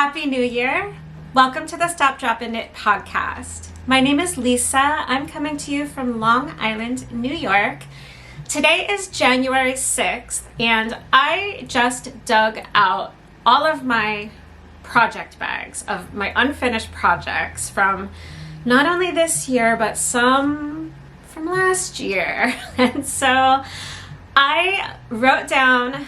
Happy New Year! Welcome to the Stop, Drop, and Knit podcast. My name is Lisa. I'm coming to you from Long Island, New York. Today is January 6th, and I just dug out all of my project bags of my unfinished projects from not only this year, but some from last year. And so I wrote down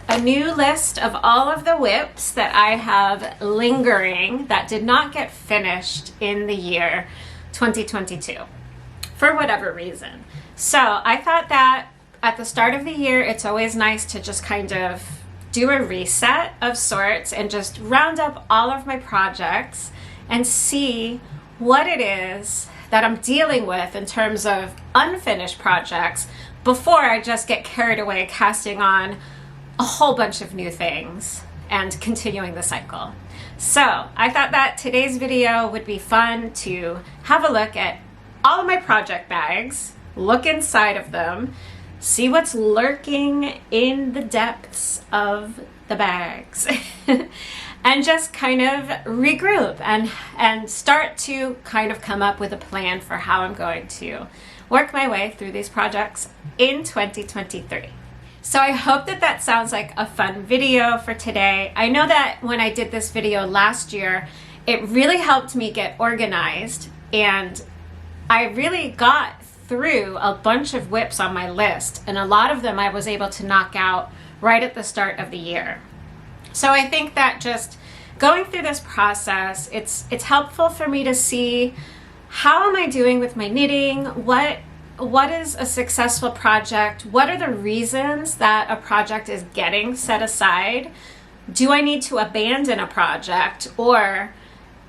a new list of all of the WIPs that I have lingering that did not get finished in the year 2022 for whatever reason. So I thought that at the start of the year, it's always nice to just kind of do a reset of sorts and just round up all of my projects and see what it is that I'm dealing with in terms of unfinished projects before I just get carried away casting on a whole bunch of new things and continuing the cycle. So I thought that today's video would be fun to have a look at all of my project bags, look inside of them, see what's lurking in the depths of the bags, and just kind of regroup and start to kind of come up with a plan for how I'm going to work my way through these projects in 2023. So I hope that that sounds like a fun video for today. I know that when I did this video last year, it really helped me get organized, and I really got through a bunch of WIPs on my list, and a lot of them I was able to knock out right at the start of the year. So I think that just going through this process, it's helpful for me to see how am I doing with my knitting, what is a successful project? What are the reasons that a project is getting set aside? Do I need to abandon a project? Or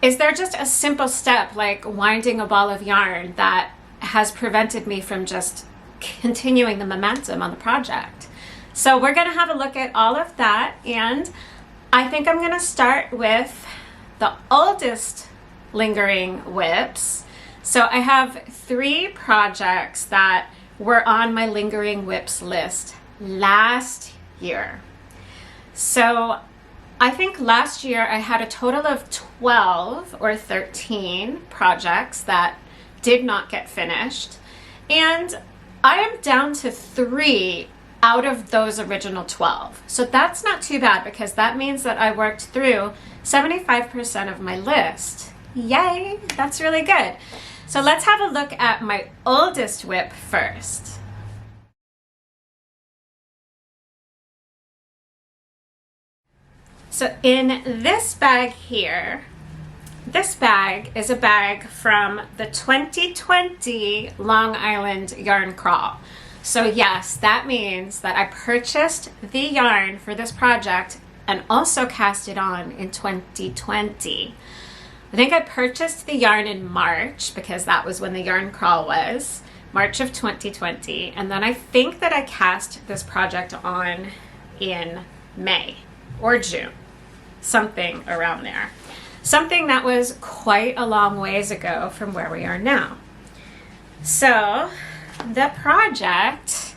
is there just a simple step like winding a ball of yarn that has prevented me from just continuing the momentum on the project? So we're going to have a look at all of that. And I think I'm going to start with the oldest lingering WIPs. So I have 3 projects that were on my lingering WIPs list last year. So I think last year I had a total of 12 or 13 projects that did not get finished. And I am down to 3 out of those original 12. So that's not too bad because that means that I worked through 75% of my list. Yay, that's really good. So let's have a look at my oldest WIP first. So in this bag here, this bag is a bag from the 2020 Long Island yarn crawl. So yes, that means that I purchased the yarn for this project and also cast it on in 2020. I think I purchased the yarn in March because that was when the yarn crawl was, March of 2020. And then I think that I cast this project on in May or June, something around there. Something that was quite a long ways ago from where we are now. So the project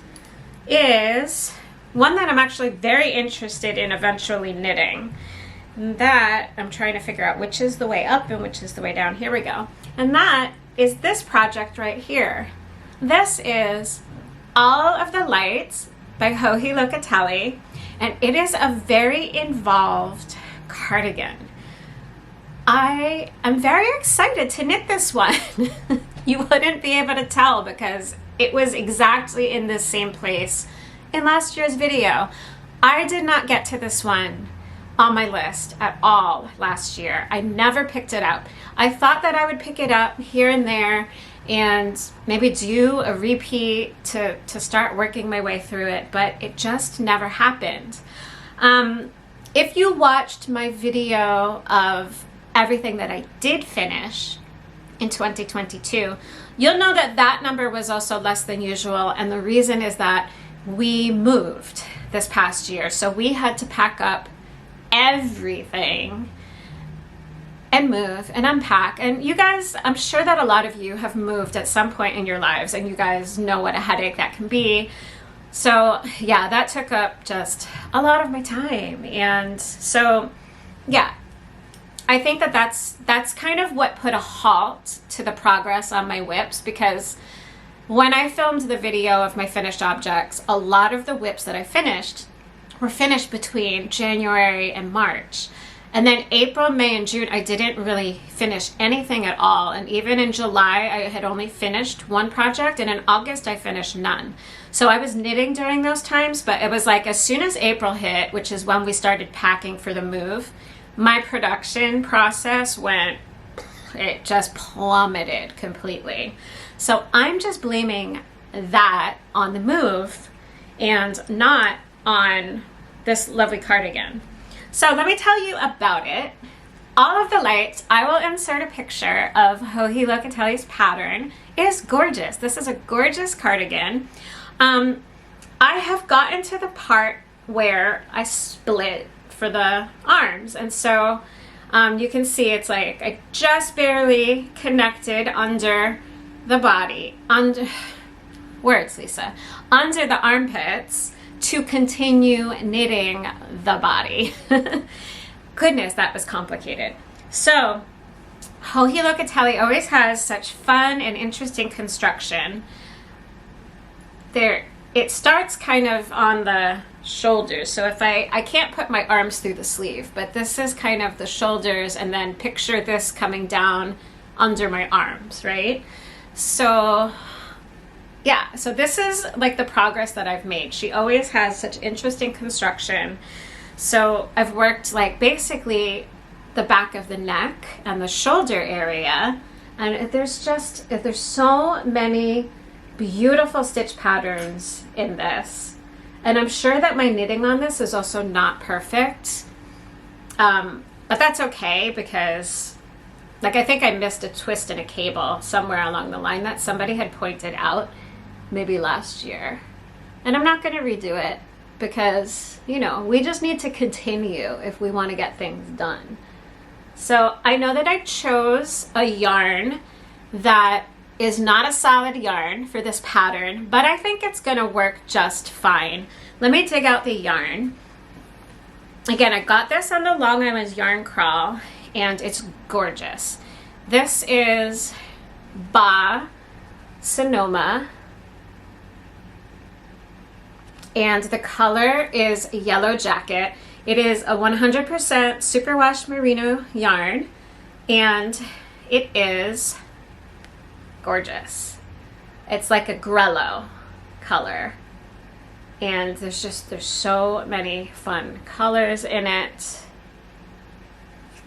is one that I'm actually very interested in eventually knitting. That I'm trying to figure out which is the way up and which is the way down. Here we go. And that is this project right here. This is All of the Lights by Locatelli, and it is a very involved cardigan. I am very excited to knit this one. You wouldn't be able to tell because it was exactly in the same place in last year's video. I did not get to this one on my list at all last year. I never picked it up. I thought that I would pick it up here and there and maybe do a repeat to start working my way through it, but it just never happened. If you watched my video of everything that I did finish in 2022, you'll know that that number was also less than usual, and the reason is that we moved this past year. So we had to pack up everything and move and unpack. And you guys, I'm sure that a lot of you have moved at some point in your lives, and you guys know what a headache that can be. So yeah, that took up just a lot of my time. And so yeah, I think that that's kind of what put a halt to the progress on my WIPS, because when I filmed the video of my finished objects, a lot of the WIPS that I finished were finished between January and March. And then April, May, and June, I didn't really finish anything at all. And even in July, I had only finished one project, and in August, I finished none. So I was knitting during those times, but it was like as soon as April hit, which is when we started packing for the move, my production process it just plummeted completely. So I'm just blaming that on the move and not on this lovely cardigan. So let me tell you about it. All of the lights, I will insert a picture of Joji Locatelli's pattern. It is gorgeous. This is a gorgeous cardigan. I have gotten to the part where I split for the arms, and so you can see it's like I just barely connected under the body, under Lisa, under the armpits to continue knitting the body. Goodness, that was complicated. So Joji Locatelli always has such fun and interesting construction. It starts kind of on the shoulders. So if I can't put my arms through the sleeve, but this is kind of the shoulders, and then picture this coming down under my arms, right? So yeah, so this is like the progress that I've made. She always has such interesting construction. So I've worked like basically the back of the neck and the shoulder area, and there's so many beautiful stitch patterns in this. And I'm sure that my knitting on this is also not perfect, but that's okay, because like I think I missed a twist in a cable somewhere along the line that somebody had pointed out maybe last year, and I'm not going to redo it, because we just need to continue if we want to get things done. So I know that I chose a yarn that is not a solid yarn for this pattern, but I think it's going to work just fine. Let me dig out the yarn. Again, I got this on the Long Island Yarn Crawl, and it's gorgeous. This is Ba Sonoma, and the color is Yellow Jacket. It is a 100% superwash merino yarn, and it is gorgeous. It's like a grello color, and there's so many fun colors in it.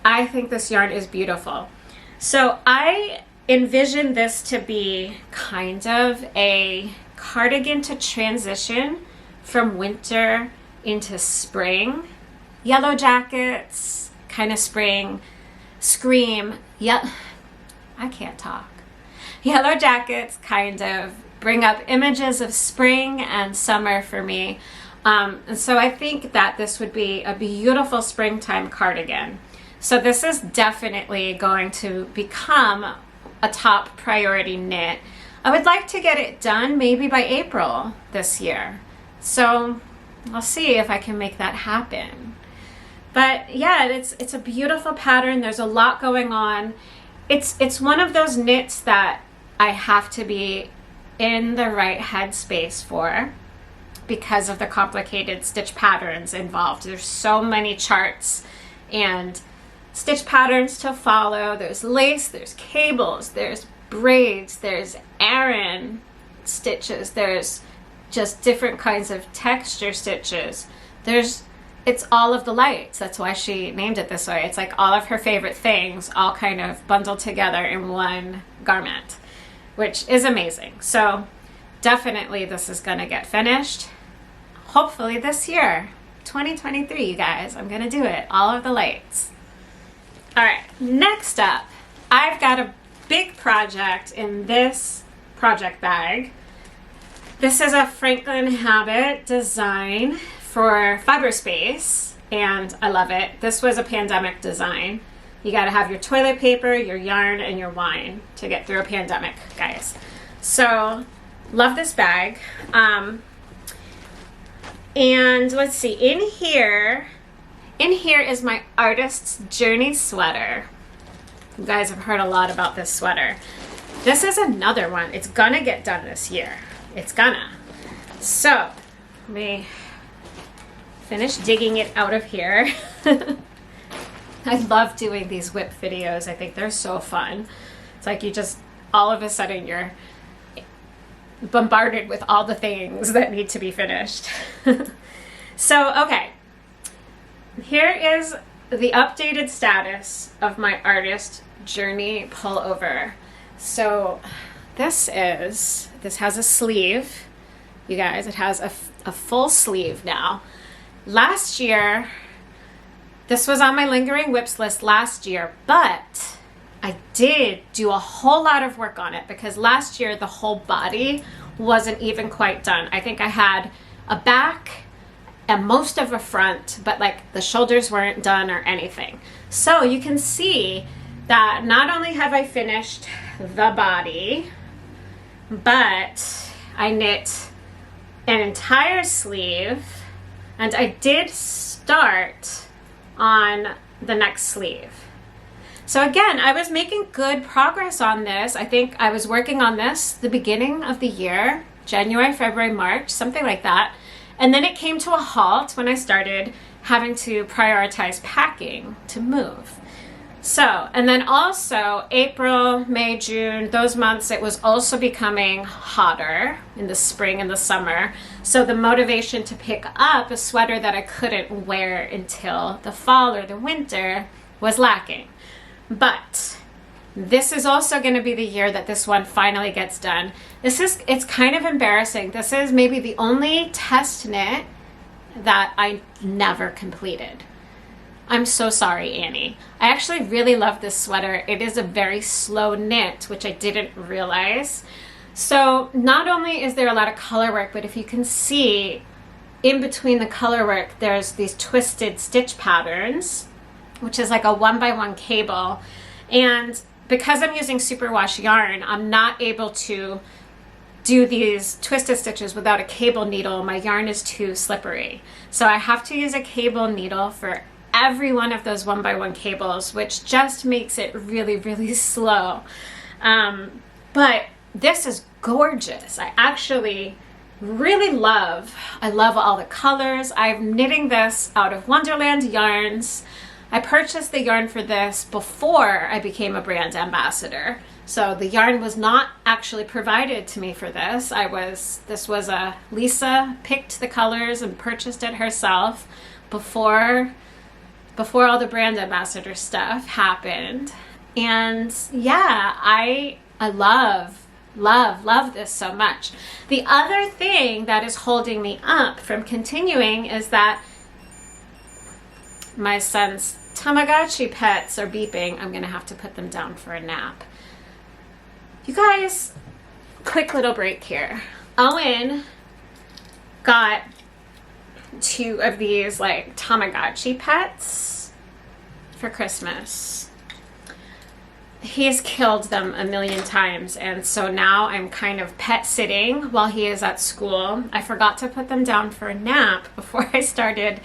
I think this yarn is beautiful. So I envision this to be kind of a cardigan to transition from winter into spring. Yellow jackets, kind of spring, scream, I can't talk. Yellow jackets kind of bring up images of spring and summer for me. And so I think that this would be a beautiful springtime cardigan. So this is definitely going to become a top priority knit. I would like to get it done maybe by April this year. So I'll see if I can make that happen. But yeah, it's a beautiful pattern. There's a lot going on. It's one of those knits that I have to be in the right headspace for, because of the complicated stitch patterns involved. There's so many charts and stitch patterns to follow. There's lace, there's cables, there's braids, there's Aran stitches, there's just different kinds of texture stitches. It's all of the lights. That's why she named it this way. It's like all of her favorite things all kind of bundled together in one garment, which is amazing. So definitely this is gonna get finished, hopefully this year, 2023, you guys. I'm gonna do it, all of the lights. All right, next up, I've got a big project in this project bag. This is a Franklin Habit design for Fiberspace, and I love it. This was a pandemic design. You gotta have your toilet paper, your yarn, and your wine to get through a pandemic, guys. So, love this bag. And let's see, in here in here is my Artist's Journey sweater. You guys have heard a lot about this sweater. This is another one. It's gonna get done this year. It's gonna. So, let me finish digging it out of here. I love doing these WIP videos. I think they're so fun. It's like you just, all of a sudden you're bombarded with all the things that need to be finished. So, okay. Here is the updated status of my Artist Journey pullover. So this has a sleeve, you guys. It has a full sleeve now. Last year, this was on my lingering WIPs list last year, but I did do a whole lot of work on it because last year the whole body wasn't even quite done. I think I had a back and most of a front, but like the shoulders weren't done or anything. So you can see that not only have I finished the body, but I knit an entire sleeve, and I did start on the next sleeve. So again, I was making good progress on this. I think I was working on this the beginning of the year, January, February, March, something like that. And then it came to a halt when I started having to prioritize packing to move. So, and then also April, May, June, those months, it was also becoming hotter in the spring and the summer. So the motivation to pick up a sweater that I couldn't wear until the fall or the winter was lacking. But this is also going to be the year that this one finally gets done. It's kind of embarrassing. This is maybe the only test knit that I never completed. I'm so sorry, Annie. I actually really love this sweater. It is a very slow knit, which I didn't realize. So not only is there a lot of color work, but if you can see in between the color work, there's these twisted stitch patterns, which is like a 1x1 cable. And because I'm using superwash yarn, I'm not able to do these twisted stitches without a cable needle. My yarn is too slippery. So I have to use a cable needle for every one of those 1x1 cables, which just makes it really, really slow. But this is gorgeous. I actually really love all the colors. I'm knitting this out of Wonderland yarns. I purchased the yarn for this before I became a brand ambassador. So the yarn was not actually provided to me for this. Lisa picked the colors and purchased it herself before all the brand ambassador stuff happened. And yeah, I love this so much. The other thing that is holding me up from continuing is that my son's Tamagotchi pets are beeping. I'm gonna have to put them down for a nap. You guys, quick little break here. Owen got 2 of these like Tamagotchi pets for Christmas. He's killed them a million times, and so now I'm kind of pet sitting while he is at school. I forgot to put them down for a nap before I started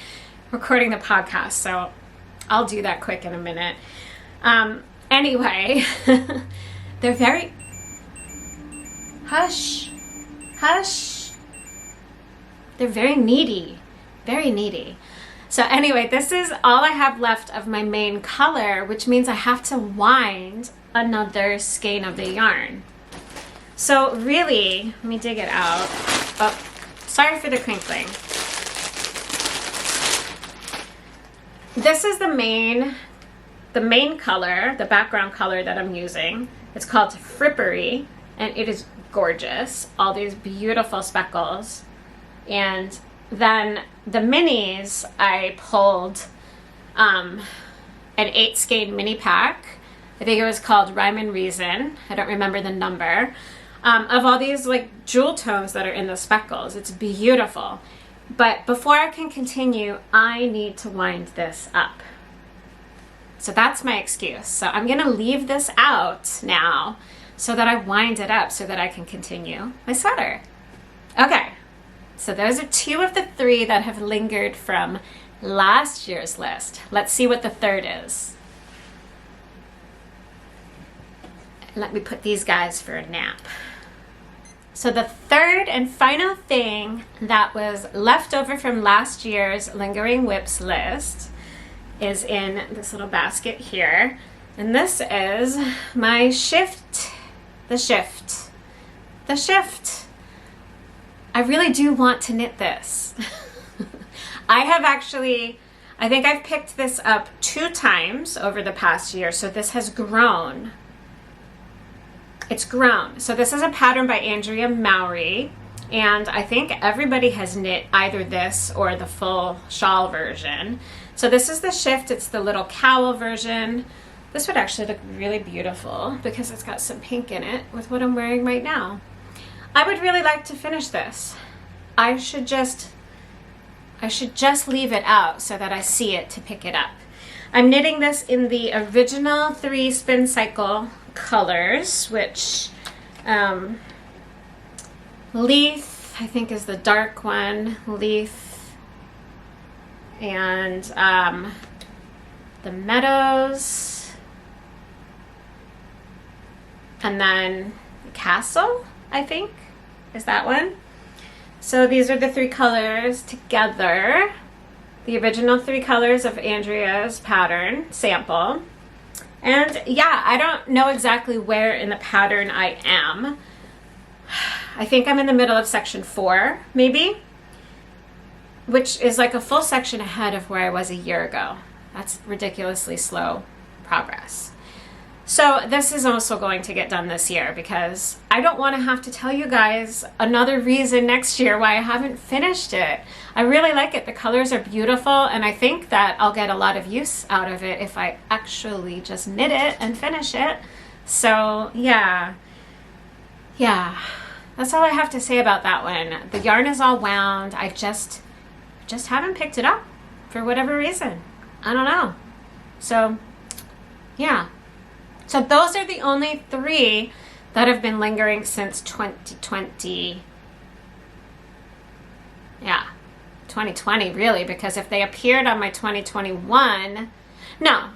recording the podcast, so I'll do that quick in a minute. Anyway, they're very... Hush. They're very needy. Very needy. So anyway, this is all I have left of my main color, which means I have to wind another skein of the yarn. So really, let me dig it out. Oh, sorry for the crinkling. This is the main color, the background color that I'm using. It's called Frippery, and it is gorgeous. All these beautiful speckles. And then the minis, I pulled an 8 skein mini pack. I think it was called Rhyme and Reason. I don't remember the number. Of all these like jewel tones that are in the speckles. It's beautiful. But before I can continue, I need to wind this up. So that's my excuse. So I'm gonna leave this out now so that I wind it up so that I can continue my sweater. Okay, so those are 2 of the 3 that have lingered from last year's list. Let's see what the third is. Let me put these guys for a nap. So the third and final thing that was left over from last year's Lingering WIPS list is in this little basket here. And this is my shift. The shift. I really do want to knit this. I think I've picked this up 2 times over the past year, so this has grown. It's grown. So this is a pattern by Andrea Mowry, and I think everybody has knit either this or the full shawl version. So this is the shift. It's the little cowl version. This would actually look really beautiful because it's got some pink in it with what I'm wearing right now. I would really like to finish this. I should just leave it out so that I see it to pick it up. I'm knitting this in the original 3 spin cycle colors, which Leaf, I think, is the dark one. Leaf and the Meadows, and then Castle, I think, is that one. So these are the 3 colors together, the original 3 colors of Andrea's pattern sample. And yeah, I don't know exactly where in the pattern I am. I think I'm in the middle of section 4, maybe, which is like a full section ahead of where I was a year ago. That's ridiculously slow progress. So this is also going to get done this year because I don't want to have to tell you guys another reason next year why I haven't finished it. I really like it. The colors are beautiful, and I think that I'll get a lot of use out of it if I actually just knit it and finish it. So yeah, that's all I have to say about that one. The yarn is all wound. I just haven't picked it up for whatever reason. I don't know. So yeah. So those are the only 3 that have been lingering since 2020. Yeah, 2020 really, because if they appeared on my 2021, no,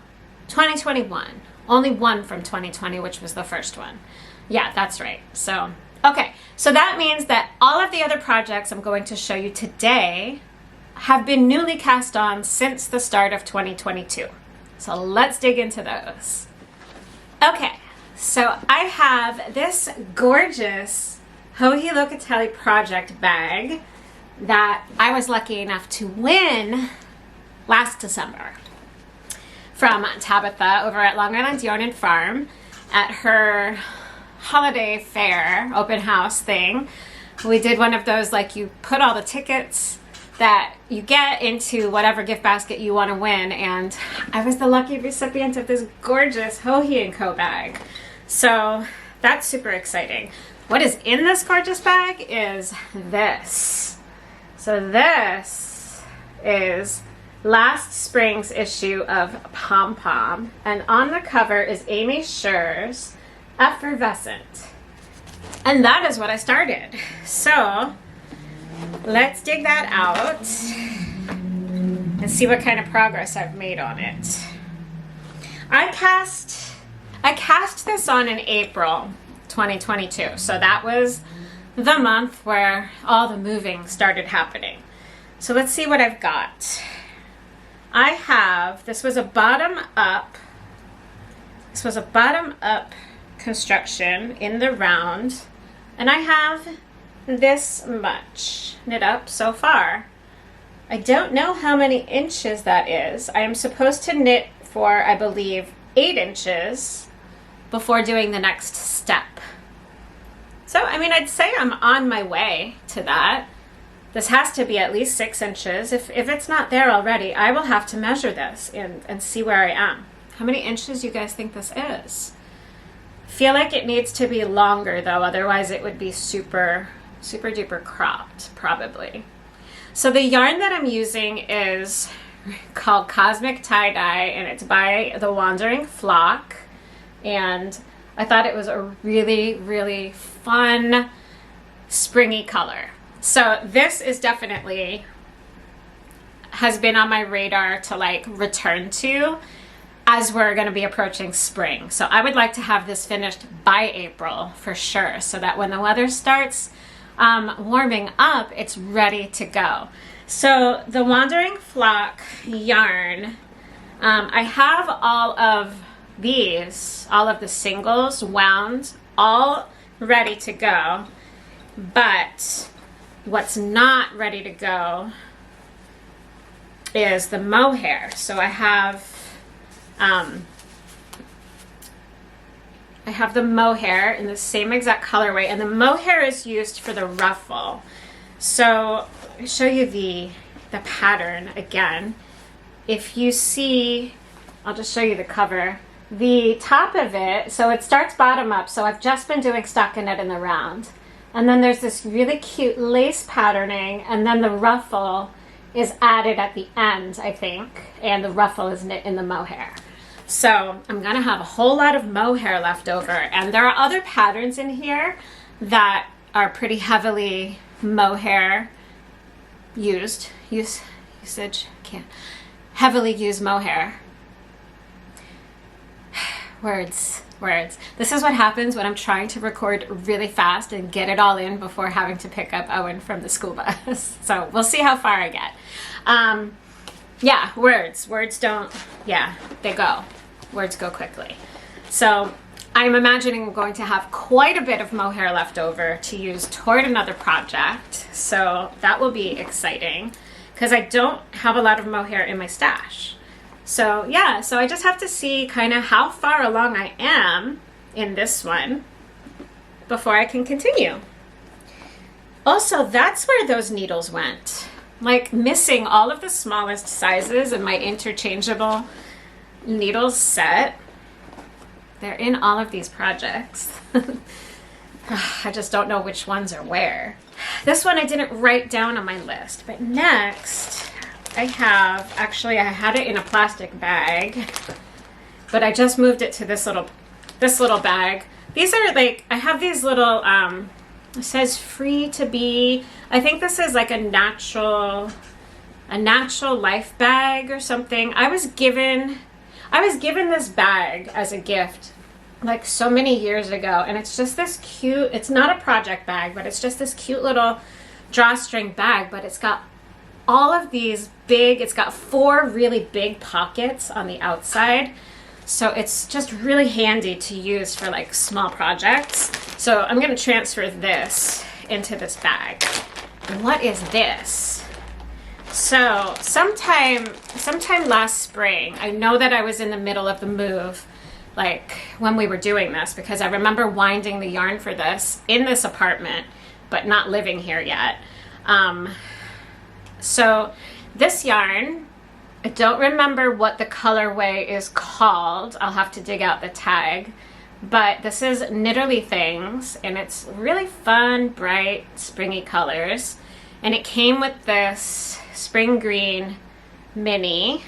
2021. Only one from 2020, which was the first one. Yeah, that's right. So, okay. So that means that all of the other projects I'm going to show you today have been newly cast on since the start of 2022. So let's dig into those. Okay, so I have this gorgeous Joji Locatelli project bag that I was lucky enough to win last December from Tabitha over at Long Island Yarn and Farm at her holiday fair open house thing. We did one of those, like, you put all the tickets that you get into whatever gift basket you want to win, and I was the lucky recipient of this gorgeous Joji & Co bag. So that's super exciting. What is in this gorgeous bag is this. So this is last spring's issue of Pom Pom, and on the cover is Aimee Sher's Effervescent. And that is what I started. So let's dig that out and see what kind of progress I've made on it. I cast this on in April 2022, so that was the month where all the moving started happening. So let's see what I've got. This was a bottom up construction in the round, and I have this much knit up so far. I don't know how many inches that is. I am supposed to knit for, I believe, 8 inches before doing the next step. So, I mean, I'd say I'm on my way to that. This has to be at least 6 inches. If it's not there already, I will have to measure this and see where I am. How many inches do you guys think this is? I feel like it needs to be longer though, otherwise it would be super duper cropped, probably. So the yarn that I'm using is called Cosmic Tie-Dye, and it's by the Wandering Flock, and I thought it was a really fun springy color. So this is definitely has been on my radar to like return to as we're going to be approaching spring. So I would like to have this finished by April for sure, so that when the weather starts warming up, it's ready to go. So the Wandering Flock yarn, I have all of these, all of the singles wound, all ready to go, but what's not ready to go is the mohair. So I have the mohair in the same exact colorway, and the mohair is used for the ruffle. So I'll show you the pattern again. If you see, I'll just show you the cover. The top of it, so it starts bottom up, so I've just been doing stockinette in the round. And then there's this really cute lace patterning, and then the ruffle is added at the end, I think, and the ruffle is knit in the mohair. So I'm gonna have a whole lot of mohair left over, and there are other patterns in here that are pretty heavily mohair heavily used mohair. Words. This is what happens when I'm trying to record really fast and get it all in before having to pick up Owen from the school bus. So we'll see how far I get. Yeah, words don't, yeah, they go. Words go quickly. So I'm imagining I'm going to have quite a bit of mohair left over to use toward another project. So that will be exciting because I don't have a lot of mohair in my stash. So yeah, so I just have to see kind of how far along I am in this one before I can continue. Also, that's where those needles went. Like missing all of the smallest sizes in my interchangeable needles set. They're in all of these projects. I just don't know which ones are where. This one I didn't write down on my list, but next I have, actually I had it in a plastic bag, but I just moved it to this little bag. These are like, I have these little, it says free to be, I think this is like a natural life bag or something. I was given this bag as a gift like so many years ago, and it's just this cute, it's not a project bag, but it's just this cute little drawstring bag, but it's got all of these big, it's got 4 really big pockets on the outside. So it's just really handy to use for like small projects. So I'm gonna transfer this into this bag. And what is this? So sometime last spring, I know that I was in the middle of the move, like when we were doing this, because I remember winding the yarn for this in this apartment, but not living here yet. So this yarn, I don't remember what the colorway is called. I'll have to dig out the tag, but this is Knitterly Things, and it's really fun, bright, springy colors. And it came with this spring green mini,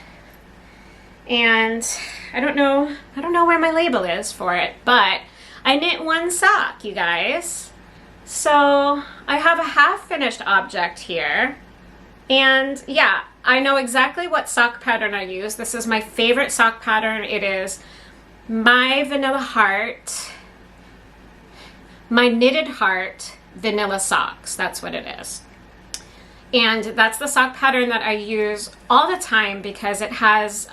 and I don't know where my label is for it, but I knit 1 sock, you guys. So I have a half finished object here. And yeah, I know exactly what sock pattern I use. This is my favorite sock pattern. It is my Vanilla Heart, my Knitted Heart Vanilla Socks. That's what it is. And that's the sock pattern that I use all the time because it has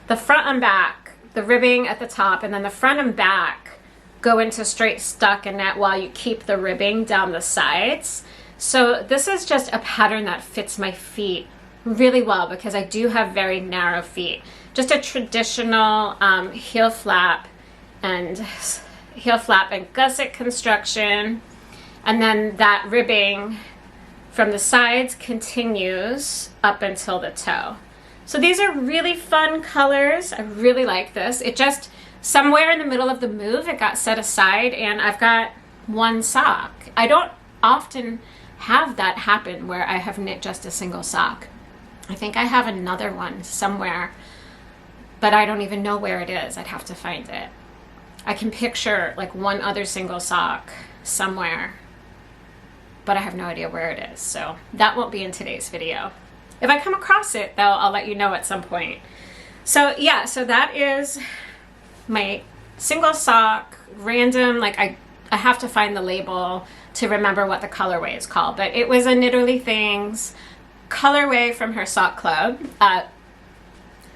the front and back, the ribbing at the top, and then the front and back go into straight stockinette while you keep the ribbing down the sides. So this is just a pattern that fits my feet really well because I do have very narrow feet. Just a traditional heel flap and gusset construction, and then that ribbing from the sides continues up until the toe. So these are really fun colors. I really like this. It just, somewhere in the middle of the move, it got set aside, and I've got 1 sock. I don't often have that happen where I have knit just a single sock. I think I have another one somewhere, but I don't even know where it is. I'd have to find it. I can picture like 1 other single sock somewhere, but I have no idea where it is. So that won't be in today's video. If I come across it though, I'll let you know at some point. So yeah, so that is my single sock, random, like I have to find the label to remember what the colorway is called, but it was a Knitterly Things colorway from her sock club.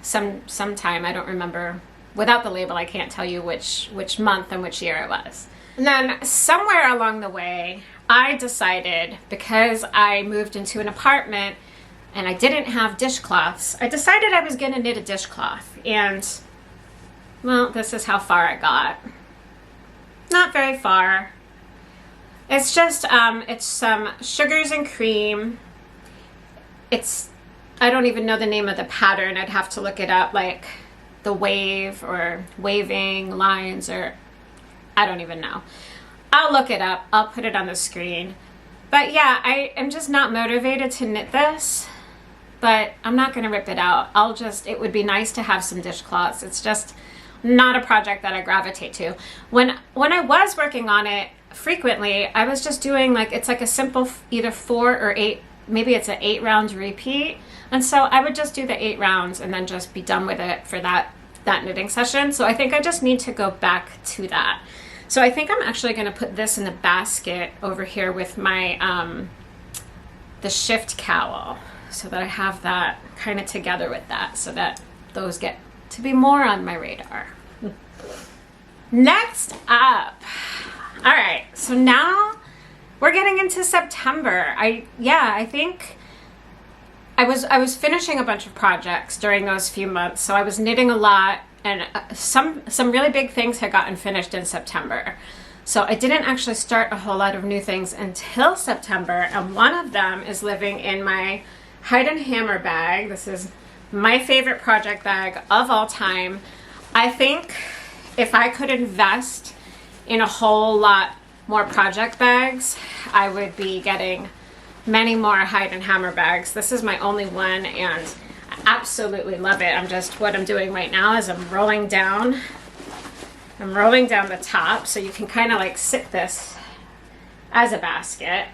Sometime, I don't remember. Without the label, I can't tell you which month and which year it was. And then somewhere along the way, I decided, because I moved into an apartment and I didn't have dishcloths, I decided I was gonna knit a dishcloth. And, well, this is how far I got. Not very far. It's just, it's some sugars and cream. I don't even know the name of the pattern. I'd have to look it up, like the wave or waving lines, or I don't even know. I'll look it up. I'll put it on the screen. But yeah, I am just not motivated to knit this, but I'm not going to rip it out. It would be nice to have some dishcloths. It's just not a project that I gravitate to. When I was working on it frequently, I was just doing it's like a simple either 4 or 8, maybe it's an 8 round repeat. And so I would just do the 8 rounds and then just be done with it for that knitting session. So I think I just need to go back to that. So I think I'm actually going to put this in the basket over here with my the shift cowl, so that I have that kind of together with that, so that those get to be more on my radar. Next up, all right, so now we're getting into September. I think I was finishing a bunch of projects during those few months, so I was knitting a lot, and some really big things had gotten finished in September. So I didn't actually start a whole lot of new things until September, and one of them is living in my Hide and Hammer bag. This is my favorite project bag of all time. I think if I could invest in a whole lot more project bags, I would be getting many more Hide and Hammer bags. This is my only one, and I absolutely love it. What I'm doing right now is I'm rolling down the top, so you can kind of sit this as a basket.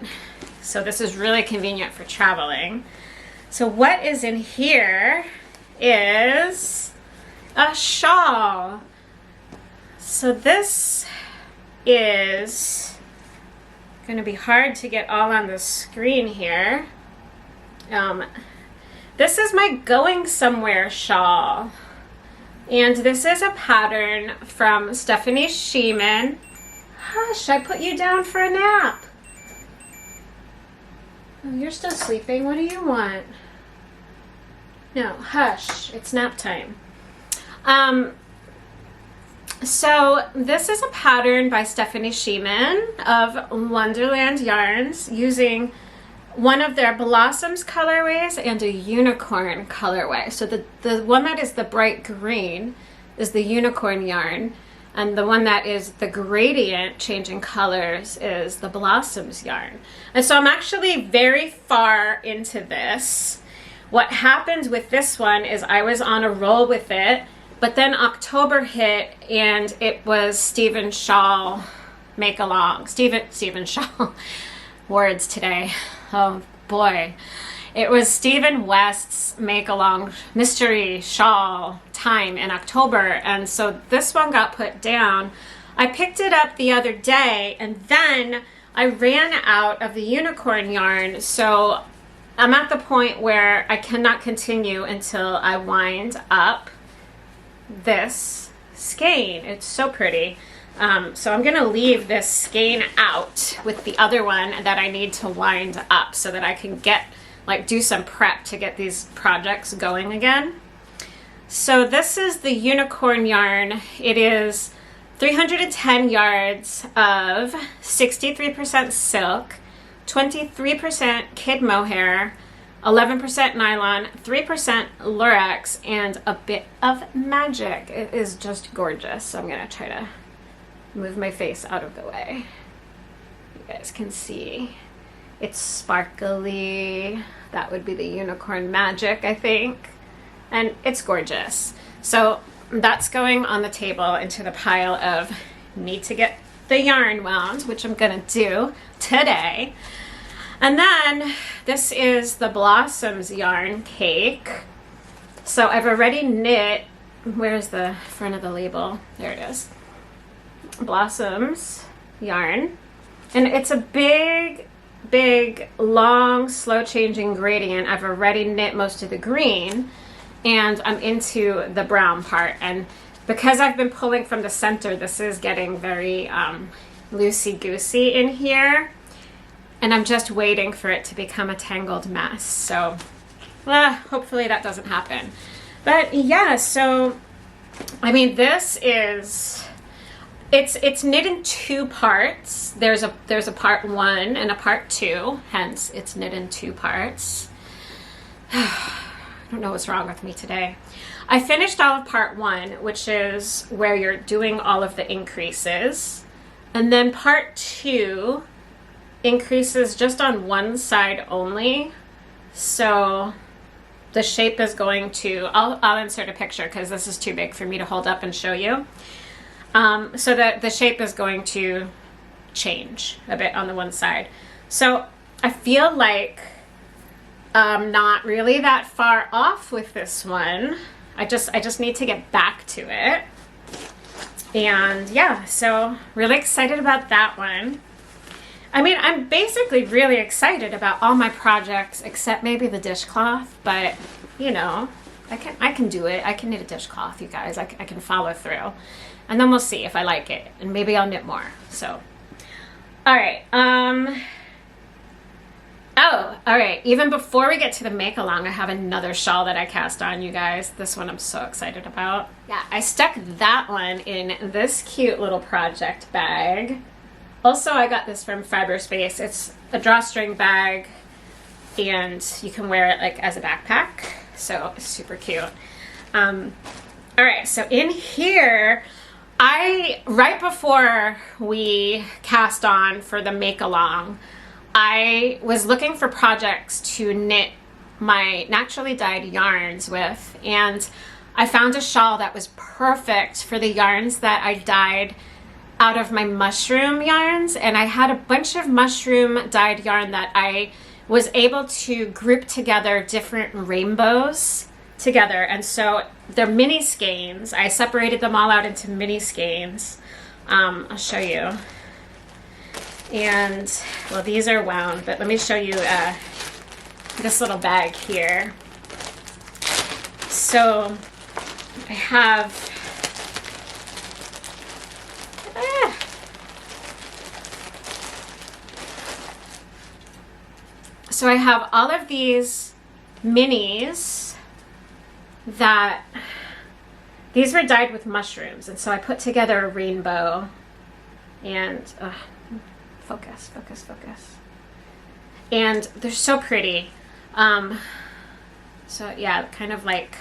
So this is really convenient for traveling. So what is in here is a shawl. So this is going to be hard to get all on the screen here. This is my Going Somewhere shawl. And this is a pattern from Stephanie Shiman. Hush, I put you down for a nap. Oh, you're still sleeping. What do you want? No, hush, it's nap time. So this is a pattern by Stephanie Shiman of Wonderland Yarns, using one of their Blossoms colorways and a Unicorn colorway. So the one that is the bright green is the Unicorn yarn, and the one that is the gradient changing colors is the Blossoms yarn. And so I'm actually very far into this. What happened with this one is I was on a roll with it, but then October hit and it was Stephen Shawl make along. Stephen Shawl. Words today. Oh boy. It was Stephen West's make along mystery shawl time in October, and so this one got put down. I picked it up the other day, and then I ran out of the Unicorn yarn, so I'm at the point where I cannot continue until I wind up this skein. It's so pretty. So I'm gonna leave this skein out with the other one that I need to wind up, so that I can do some prep to get these projects going again. So this is the Unicorn yarn. It is 310 yards of 63% silk, 23% kid mohair, 11% nylon, 3% lurex, and a bit of magic. It is just gorgeous. So I'm gonna try to move my face out of the way. You guys can see. It's sparkly. That would be the Unicorn magic, I think. And it's gorgeous. So that's going on the table into the pile of need to get the yarn wound, which I'm gonna do today. And then this is the Blossoms yarn cake. So I've already knit, where's the front of the label? There it is. Blossoms yarn. And it's a big, long, slow changing gradient. I've already knit most of the green and I'm into the brown part. And because I've been pulling from the center, this is getting very loosey-goosey in here. And I'm just waiting for it to become a tangled mess. So hopefully that doesn't happen. But yeah, so I mean, this is, it's knit in two parts. There's a part 1 and a part 2, hence it's knit in 2 parts. I don't know what's wrong with me today. I finished all of part 1, which is where you're doing all of the increases. And then part 2 increases just on one side only. So the shape is going to, I'll insert a picture because this is too big for me to hold up and show you. So that the shape is going to change a bit on the one side. So I feel like I'm not really that far off with this one. I just need to get back to it. And yeah, so really excited about that one. I mean, I'm basically really excited about all my projects except maybe the dishcloth, but you know, I can do it. I can knit a dishcloth, you guys. I can follow through. And then we'll see if I like it, and maybe I'll knit more. So, all right. Oh, all right. Even before we get to the make along, I have another shawl that I cast on, you guys. This one I'm so excited about. Yeah, I stuck that one in this cute little project bag. Also, I got this from Frabjous. It's a drawstring bag, and you can wear it like as a backpack. So it's super cute. All right, so in here, right before we cast on for the make along, I was looking for projects to knit my naturally dyed yarns with, and I found a shawl that was perfect for the yarns that I dyed out of my mushroom yarns. And I had a bunch of mushroom dyed yarn that I was able to group together different rainbows together. And so they're mini skeins. I separated them all out into mini skeins. I'll show you. And well, these are wound, but let me show you this little bag here. So I have So I have all of these minis that, these were dyed with mushrooms, and so I put together a rainbow, and focus. And they're so pretty. So yeah, kind of like,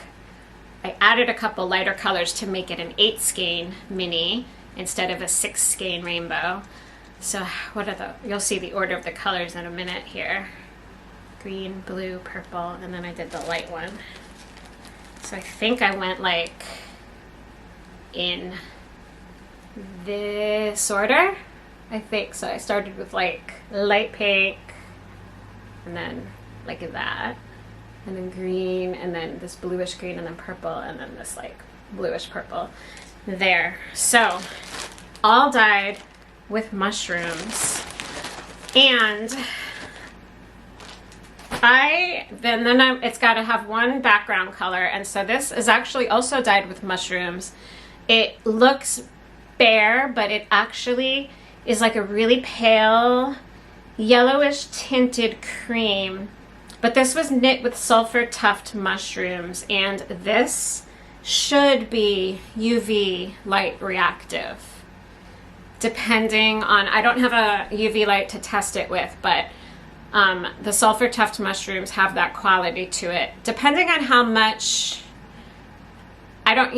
I added a couple lighter colors to make it an 8 skein mini instead of a 6 skein rainbow. So what are you'll see the order of the colors in a minute here. Green, blue, purple, and then I did the light one. So I think I went like in this order. I think so. I started with like light pink, and then like that, and then green, and then this bluish green, and then purple, and then this like bluish purple there. So all dyed with mushrooms. And it's got to have one background color, and so this is actually also dyed with mushrooms. It looks bare, but it actually is like a really pale yellowish tinted cream. But this was knit with sulfur tuft mushrooms, and this should be UV light reactive, depending on, I don't have a UV light to test it with, but the sulfur tuft mushrooms have that quality to it. Depending on how much, I don't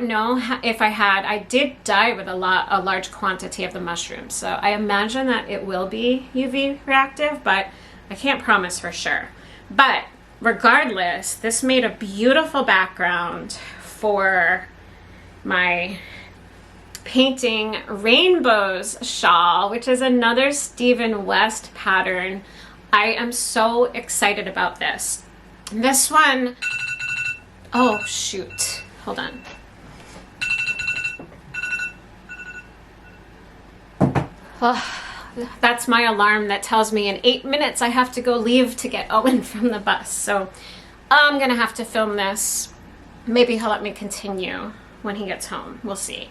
know if I did dye with a large quantity of the mushrooms. So I imagine that it will be UV reactive, but I can't promise for sure. But regardless, this made a beautiful background for my Painting Rainbows shawl, which is another Stephen West pattern. I am so excited about this. This one, oh shoot, hold on. Oh, that's my alarm that tells me in 8 minutes I have to go leave to get Owen from the bus. So I'm gonna have to film this. Maybe he'll let me continue when he gets home. We'll see.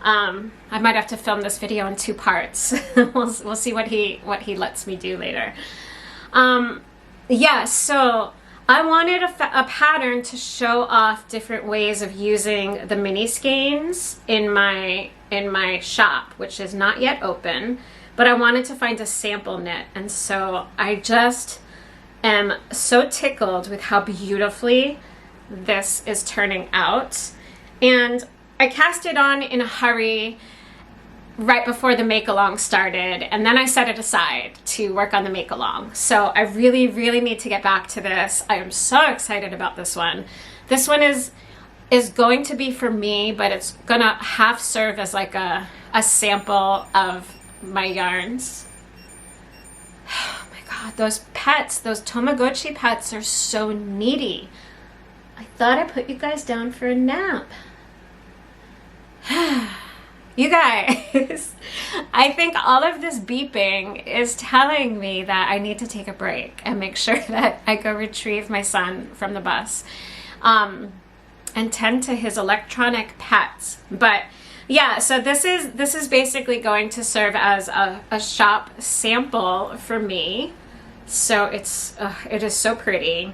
I might have to film this video in 2 parts. we'll see what he lets me do later. Yeah, so I wanted a pattern to show off different ways of using the mini skeins in my shop, which is not yet open, but I wanted to find a sample knit, and so I just am so tickled with how beautifully this is turning out. And I cast it on in a hurry right before the make-along started, and then I set it aside to work on the make-along. So I really, really need to get back to this. I am so excited about this one. This one is going to be for me, but it's gonna half serve as like a sample of my yarns. Oh my God, those pets, those Tamagotchi pets are so needy. I thought I put you guys down for a nap. You guys, I think all of this beeping is telling me that I need to take a break and make sure that I go retrieve my son from the bus and tend to his electronic pets. But yeah, so this is basically going to serve as a shop sample for me. So it is so pretty.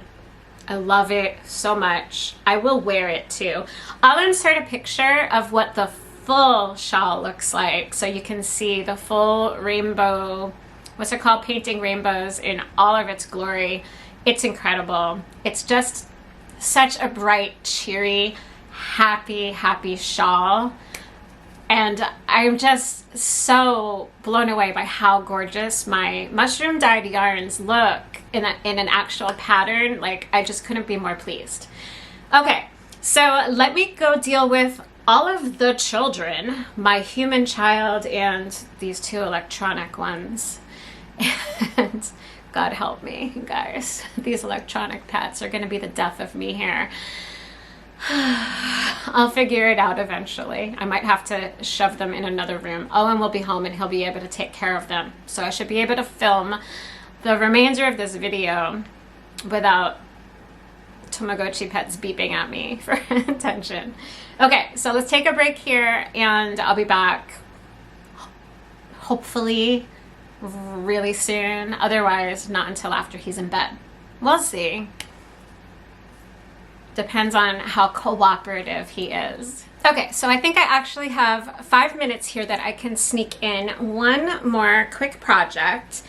I love it so much. I will wear it too. I'll insert a picture of what the full shawl looks like so you can see the full rainbow, what's it called, painting rainbows in all of its glory. It's incredible. It's just such a bright, cheery, happy shawl, and I'm just so blown away by how gorgeous my mushroom dyed yarns look in an actual pattern. Like, I just couldn't be more pleased. Okay, so let me go deal with all of the children, my human child and these 2 electronic ones. And God help me, you guys. These electronic pets are gonna be the death of me here. I'll figure it out eventually. I might have to shove them in another room. Owen will be home and he'll be able to take care of them. So I should be able to film the remainder of this video without Tamagotchi pets beeping at me for attention. Okay, so let's take a break here and I'll be back hopefully really soon. Otherwise, not until after he's in bed. We'll see. Depends on how cooperative he is. Okay, so I think I actually have 5 minutes here that I can sneak in one more quick project.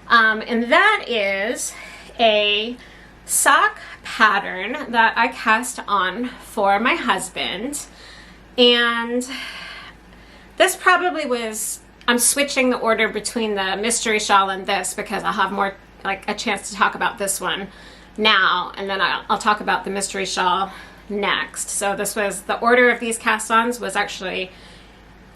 And that is a sock pattern that I cast on for my husband. And this probably was, I'm switching the order between the mystery shawl and this because I'll have more, like, a chance to talk about this one now, and then I'll talk about the mystery shawl next. So this was, the order of these cast-ons was actually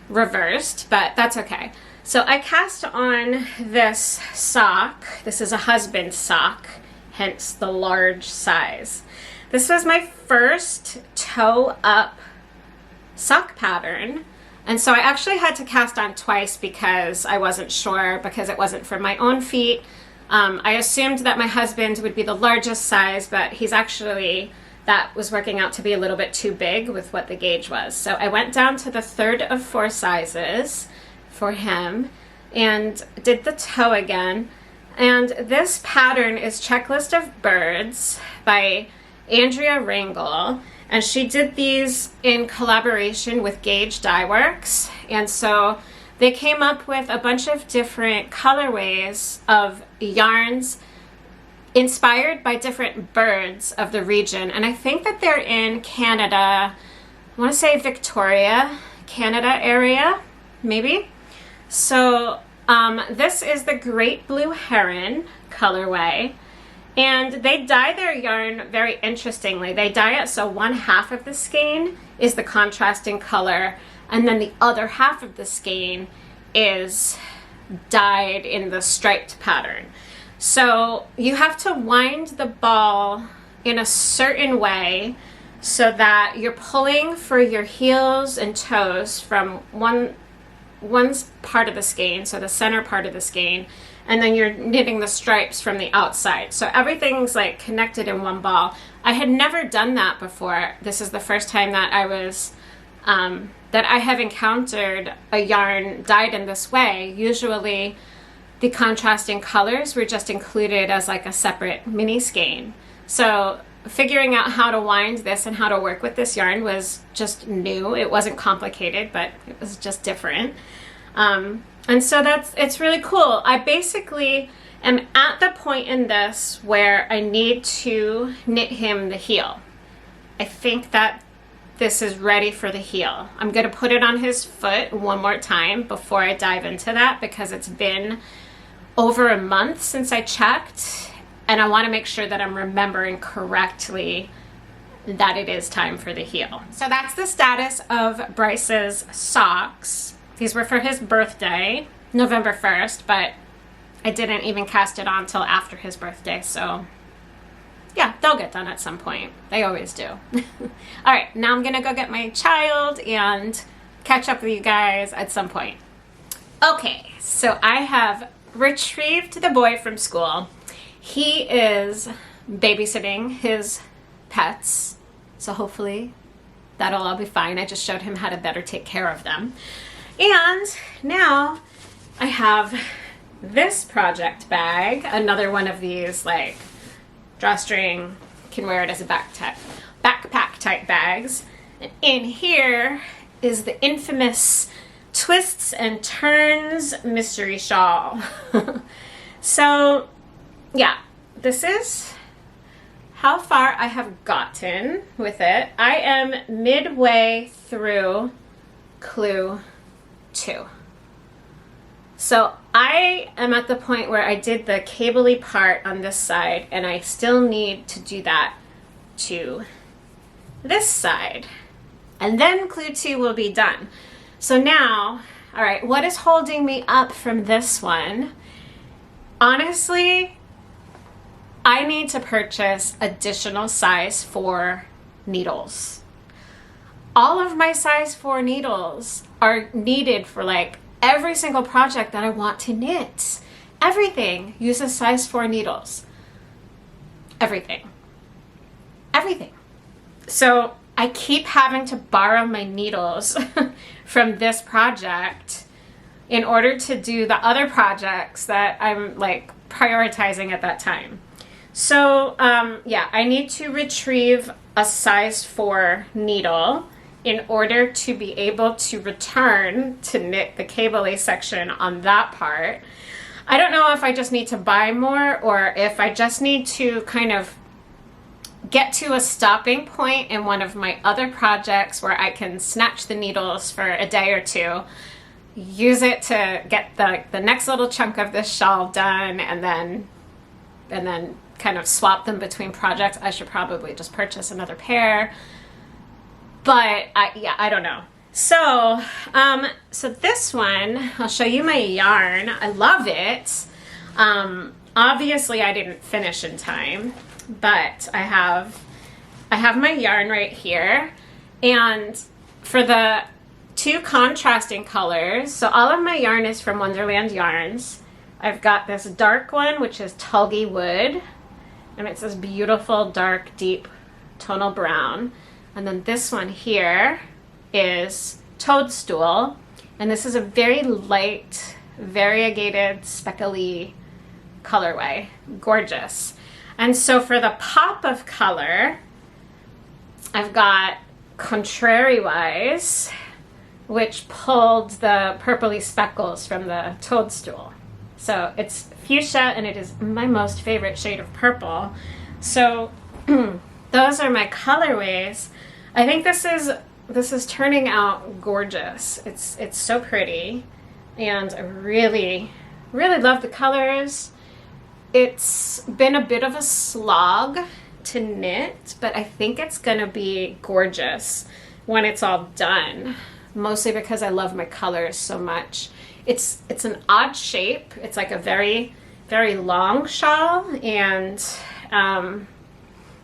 reversed, but that's okay. So I cast on this sock. This is a husband sock, hence the large size. This was my first toe up sock pattern, and so I actually had to cast on twice because I wasn't sure, because it wasn't for my own feet. I assumed that my husband would be the largest size, but he's actually, that was working out to be a little bit too big with what the gauge was. So I went down to the 3rd of 4 sizes for him and did the toe again. And this pattern is Checklist of Birds by Andrea Rangel, and she did these in collaboration with Gauge Dye Works. And so they came up with a bunch of different colorways of yarns inspired by different birds of the region. And I think that they're in Canada. I want to say Victoria, Canada area, maybe. So this is the Great Blue Heron colorway. And they dye their yarn very interestingly. They dye it so 1/2 of the skein is the contrasting color, and then the other half of the skein is dyed in the striped pattern. So you have to wind the ball in a certain way so that you're pulling for your heels and toes from one part of the skein, so the center part of the skein, and then you're knitting the stripes from the outside. So everything's like connected in one ball. I had never done that before. This is the first time that that I have encountered a yarn dyed in this way. Usually the contrasting colors were just included as like a separate mini skein. So figuring out how to wind this and how to work with this yarn was just new. It wasn't complicated, but it was just different. And so it's really cool. I basically am at the point in this where I need to knit him the heel. I think that this is ready for the heel. I'm going to put it on his foot one more time before I dive into that, because it's been over a month since I checked, and I want to make sure that I'm remembering correctly that it is time for the heel. So that's the status of Bryce's socks. These were for his birthday, November 1st, but I didn't even cast it on till after his birthday, so yeah, they'll get done at some point. They always do. All right, now I'm gonna go get my child and catch up with you guys at some point. Okay, so I have retrieved the boy from school. He is babysitting his pets, so hopefully that'll all be fine. I just showed him how to better take care of them. And now I have this project bag, another one of these like drawstring, can wear it as a backpack type bags. And in here is the infamous Twists and Turns mystery shawl. So yeah, this is how far I have gotten with it. I am midway through clue 2. So I am at the point where I did the cable-y part on this side, and I still need to do that to this side. And then clue 2 will be done. So now, all right, what is holding me up from this one? Honestly, I need to purchase additional size 4 needles. All of my size 4 needles are needed for like every single project that I want to knit. Everything uses size 4 needles. Everything. So I keep having to borrow my needles from this project in order to do the other projects that I'm like prioritizing at that time. So yeah, I need to retrieve a size 4 needle in order to be able to return to knit the cable-y section on that part. I don't know if I just need to buy more or if I just need to kind of get to a stopping point in one of my other projects where I can snatch the needles for a day or two, use it to get the next little chunk of this shawl done, and then kind of swap them between projects. I should probably just purchase another pair. But I don't know. So, so this one, I'll show you my yarn. I love it. Obviously I didn't finish in time, but I have my yarn right here. And for the 2 contrasting colors, so all of my yarn is from Wonderland Yarns. I've got this dark one, which is Tulgey Wood, and it's this beautiful dark, deep tonal brown. And then this one here is Toadstool, and this is a very light, variegated, speckly colorway. Gorgeous. And so for the pop of color, I've got Contrariwise, which pulled the purpley speckles from the Toadstool. So it's fuchsia, and it is my most favorite shade of purple. So those are my colorways. I think this is turning out gorgeous. It's so pretty, and I really love the colors. It's been a bit of a slog to knit, but I think it's gonna be gorgeous when it's all done, mostly because I love my colors so much. It's an odd shape. It's like a very very long shawl, and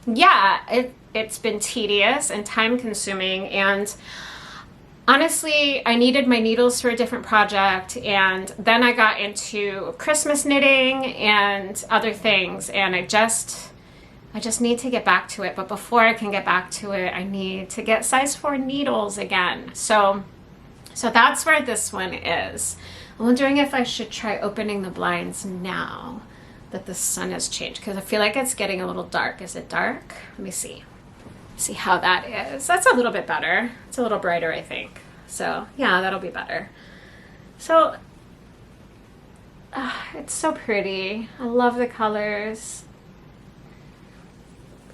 yeah, it's been tedious and time consuming, and honestly, I needed my needles for a different project, and then I got into Christmas knitting and other things, and I just need to get back to it. But before I can get back to it, I need to get size 4 needles again. So that's where this one is. I'm wondering if I should try opening the blinds now that the sun has changed, because I feel like it's getting a little dark. Is it dark? Let me see. See how that is. That's a little bit better. It's a little brighter, I think. So yeah, that'll be better. So it's so pretty. I love the colors.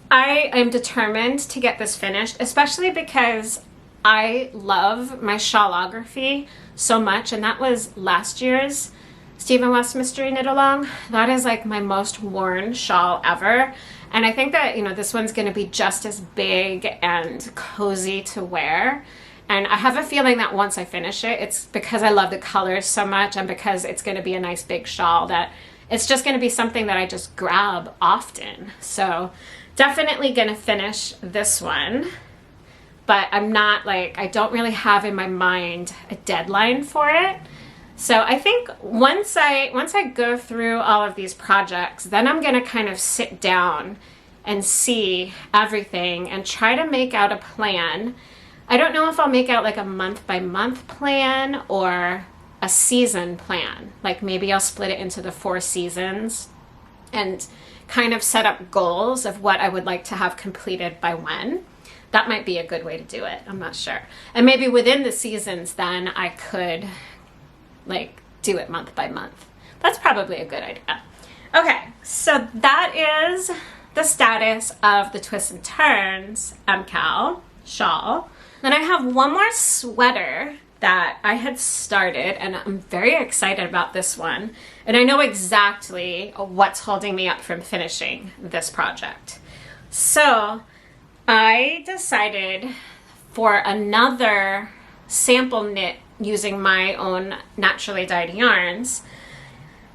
I am determined to get this finished, especially because I love my shawlography so much, and that was last year's Stephen West Mystery Knit Along. That is like my most worn shawl ever. And I think that, you know, this one's going to be just as big and cozy to wear. And I have a feeling that once I finish it, it's because I love the colors so much and because it's going to be a nice big shawl that it's just going to be something that I just grab often. So definitely going to finish this one. But I'm not like, I don't really have in my mind a deadline for it. So I think once I go through all of these projects, then I'm going to kind of sit down and see everything and try to make out a plan. I don't know if I'll make out like a month by month plan or a season plan. Like maybe I'll split it into the 4 seasons and kind of set up goals of what I would like to have completed by when. That might be a good way to do it. I'm not sure. And maybe within the seasons, then I could like do it month by month. That's probably a good idea. Okay, so that is the status of the Twists and Turns cowl shawl. Then I have one more sweater that I had started, and I'm very excited about this one. And I know exactly what's holding me up from finishing this project. So I decided for another sample knit using my own naturally dyed yarns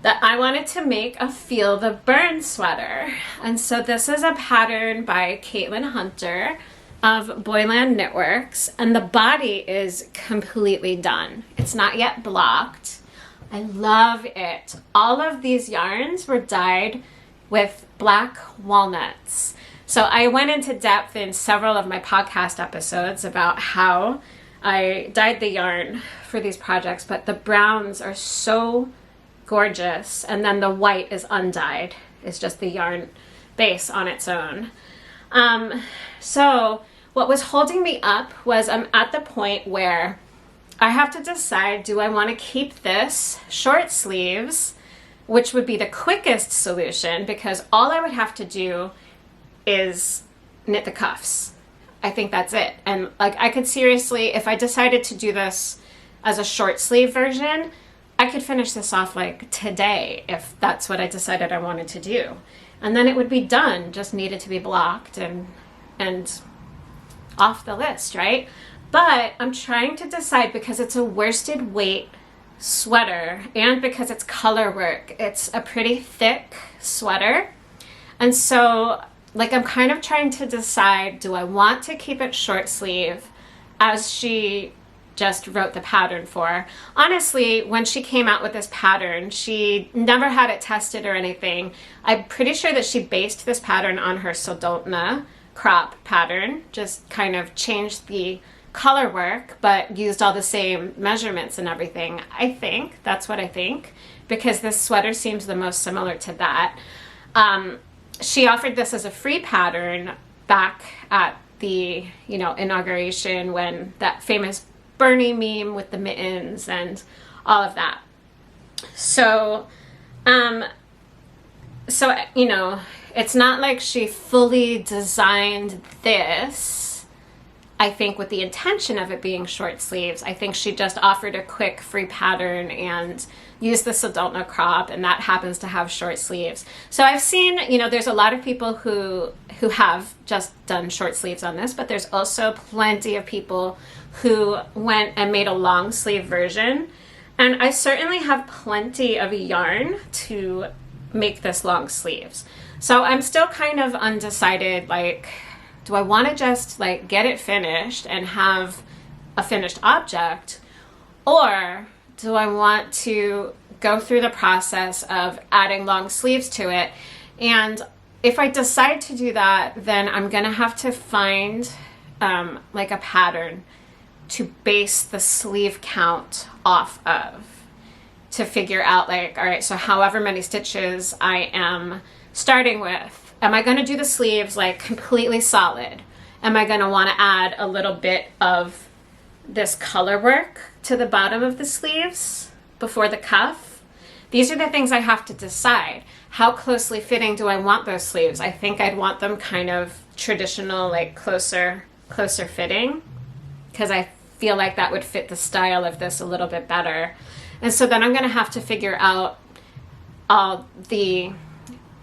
that I wanted to make a Feel the Burn sweater. And so this is a pattern by Caitlin Hunter of Boyland Knitworks, and the body is completely done. It's not yet blocked. I love it. All of these yarns were dyed with black walnuts. So I went into depth in several of my podcast episodes about how I dyed the yarn for these projects, but the browns are so gorgeous, and then the white is undyed. It's just the yarn base on its own. So what was holding me up was I'm at the point where I have to decide, do I want to keep this short sleeves, which would be the quickest solution because all I would have to do is knit the cuffs. I think that's it. And like I could seriously, if I decided to do this as a short sleeve version, I could finish this off like today if that's what I decided I wanted to do. And then it would be done, just needed to be blocked and off the list, right? But I'm trying to decide because it's a worsted weight sweater and because it's color work. It's a pretty thick sweater. And so like I'm kind of trying to decide, do I want to keep it short sleeve as she just wrote the pattern for? Honestly, when she came out with this pattern, she never had it tested or anything. I'm pretty sure that she based this pattern on her Soldotna crop pattern, just kind of changed the color work, but used all the same measurements and everything. I think that's what I think, because this sweater seems the most similar to that. She offered this as a free pattern back at the, inauguration when that famous Bernie meme with the mittens and all of that. So, it's not like she fully designed this, I think, with the intention of it being short sleeves. I think she just offered a quick free pattern and used the Soldotna crop, and that happens to have short sleeves. So I've seen, there's a lot of people who have just done short sleeves on this, but there's also plenty of people who went and made a long sleeve version. And I certainly have plenty of yarn to make this long sleeves. So I'm still kind of undecided, like, do I want to just like get it finished and have a finished object, or do I want to go through the process of adding long sleeves to it? And if I decide to do that, then I'm gonna have to find like a pattern to base the sleeve count off of, to figure out like, all right, so however many stitches I am starting with, am I going to do the sleeves like completely solid? Am I going to want to add a little bit of this color work to the bottom of the sleeves before the cuff? These are the things I have to decide. How closely fitting do I want those sleeves? I think I'd want them kind of traditional, like closer fitting, because I feel like that would fit the style of this a little bit better. And so then I'm going to have to figure out all the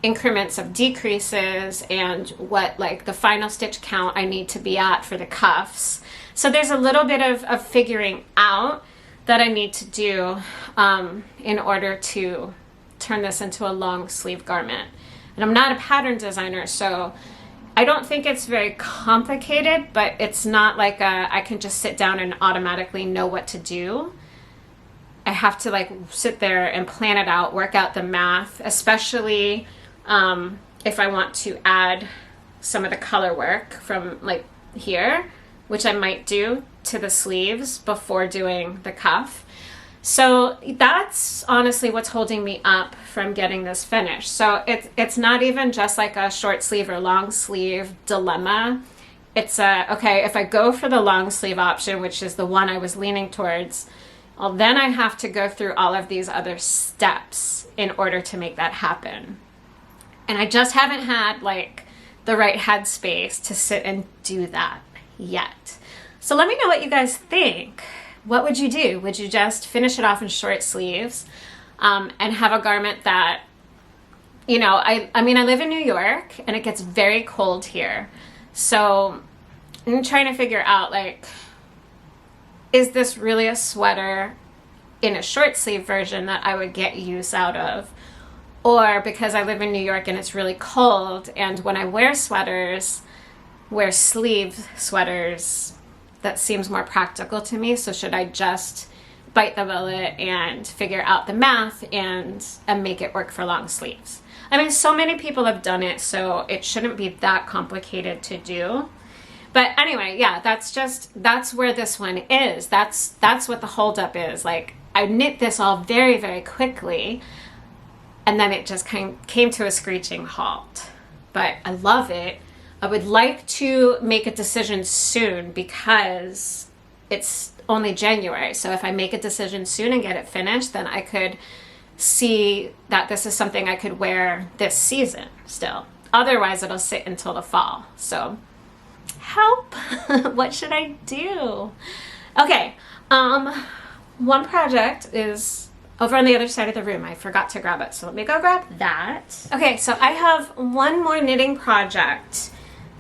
increments of decreases and what like the final stitch count I need to be at for the cuffs. So there's a little bit of figuring out that I need to do in order to turn this into a long sleeve garment. And I'm not a pattern designer, so I don't think it's very complicated, but it's not like I can just sit down and automatically know what to do. I have to like sit there and plan it out, work out the math, especially if I want to add some of the color work from like here, which I might do to the sleeves before doing the cuff. So that's honestly what's holding me up from getting this finished. So it's not even just like a short sleeve or long sleeve dilemma. It's okay, if I go for the long sleeve option, which is the one I was leaning towards, well, then I have to go through all of these other steps in order to make that happen. And I just haven't had like the right headspace to sit and do that yet. So let me know what you guys think. What would you do? Would you just finish it off in short sleeves and have a garment that, you know, I mean, I live in New York and it gets very cold here. So I'm trying to figure out like, is this really a sweater in a short sleeve version that I would get use out of? Or because I live in New York and it's really cold, and when I wear sweaters, wear sleeve sweaters, that seems more practical to me. So should I just bite the bullet and figure out the math and make it work for long sleeves? I mean, so many people have done it, so it shouldn't be that complicated to do. But anyway, yeah, that's where this one is. That's what the holdup is. Like, I knit this all very, very quickly, and then it just came to a screeching halt. But I love it. I would like to make a decision soon because it's only January. So if I make a decision soon and get it finished, then I could see that this is something I could wear this season still. Otherwise, it'll sit until the fall. So help. What should I do? Okay. One project is over on the other side of the room. I forgot to grab it, so let me go grab that. Okay, so I have one more knitting project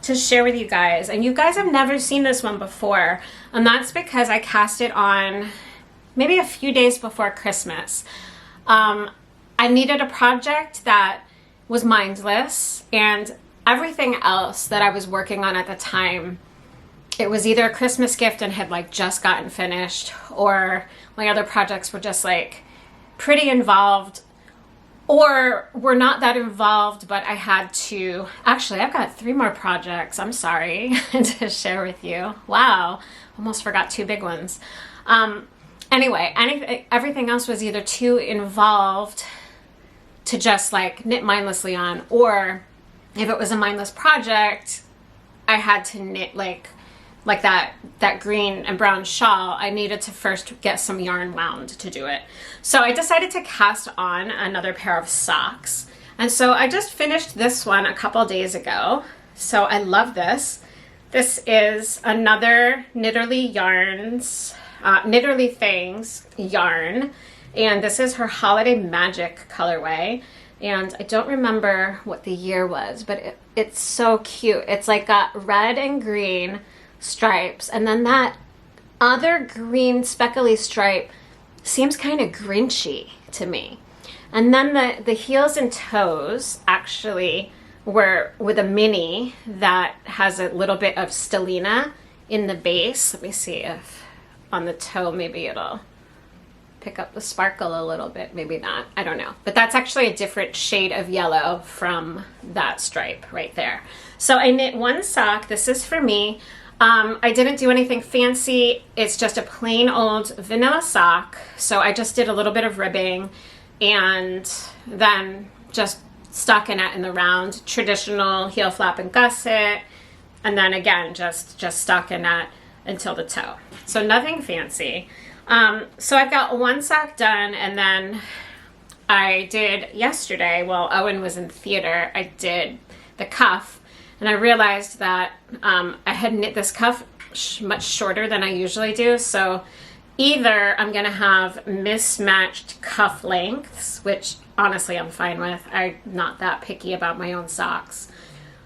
to share with you guys, and you guys have never seen this one before, and that's because I cast it on maybe a few days before Christmas. I needed a project that was mindless, and everything else that I was working on at the time, it was either a Christmas gift and had like just gotten finished, or my other projects were just like pretty involved, or were not that involved, but I had to, actually I've got 3 more projects, I'm sorry, to share with you. Wow, almost forgot 2 big ones. Anyway, everything else was either too involved to just like knit mindlessly on, or if it was a mindless project, I had to knit like that green and brown shawl. I needed to first get some yarn wound to do it. So I decided to cast on another pair of socks. And so I just finished this one a couple days ago. So I love this. This is another Knitterly Yarns, Knitterly Things yarn. And this is her Holiday Magic colorway. And I don't remember what the year was, but it's so cute. It's like got red and green stripes, and then that other green speckly stripe seems kind of Grinchy to me. And then the heels and toes actually were with a mini that has a little bit of stellina in the base. Let me see if on the toe maybe it'll pick up the sparkle a little bit, maybe not, I don't know. But that's actually a different shade of yellow from that stripe right there. So I knit one sock. This is for me. I didn't do anything fancy. It's just a plain old vanilla sock. So I just did a little bit of ribbing and then just stockinette in the round, traditional heel flap and gusset, and then again just stockinette until the toe. So nothing fancy. So I've got one sock done, and then I did yesterday, while Owen was in theater, I did the cuff, and I realized that I had knit this cuff much shorter than I usually do. So either I'm gonna have mismatched cuff lengths, which honestly I'm fine with. I'm not that picky about my own socks.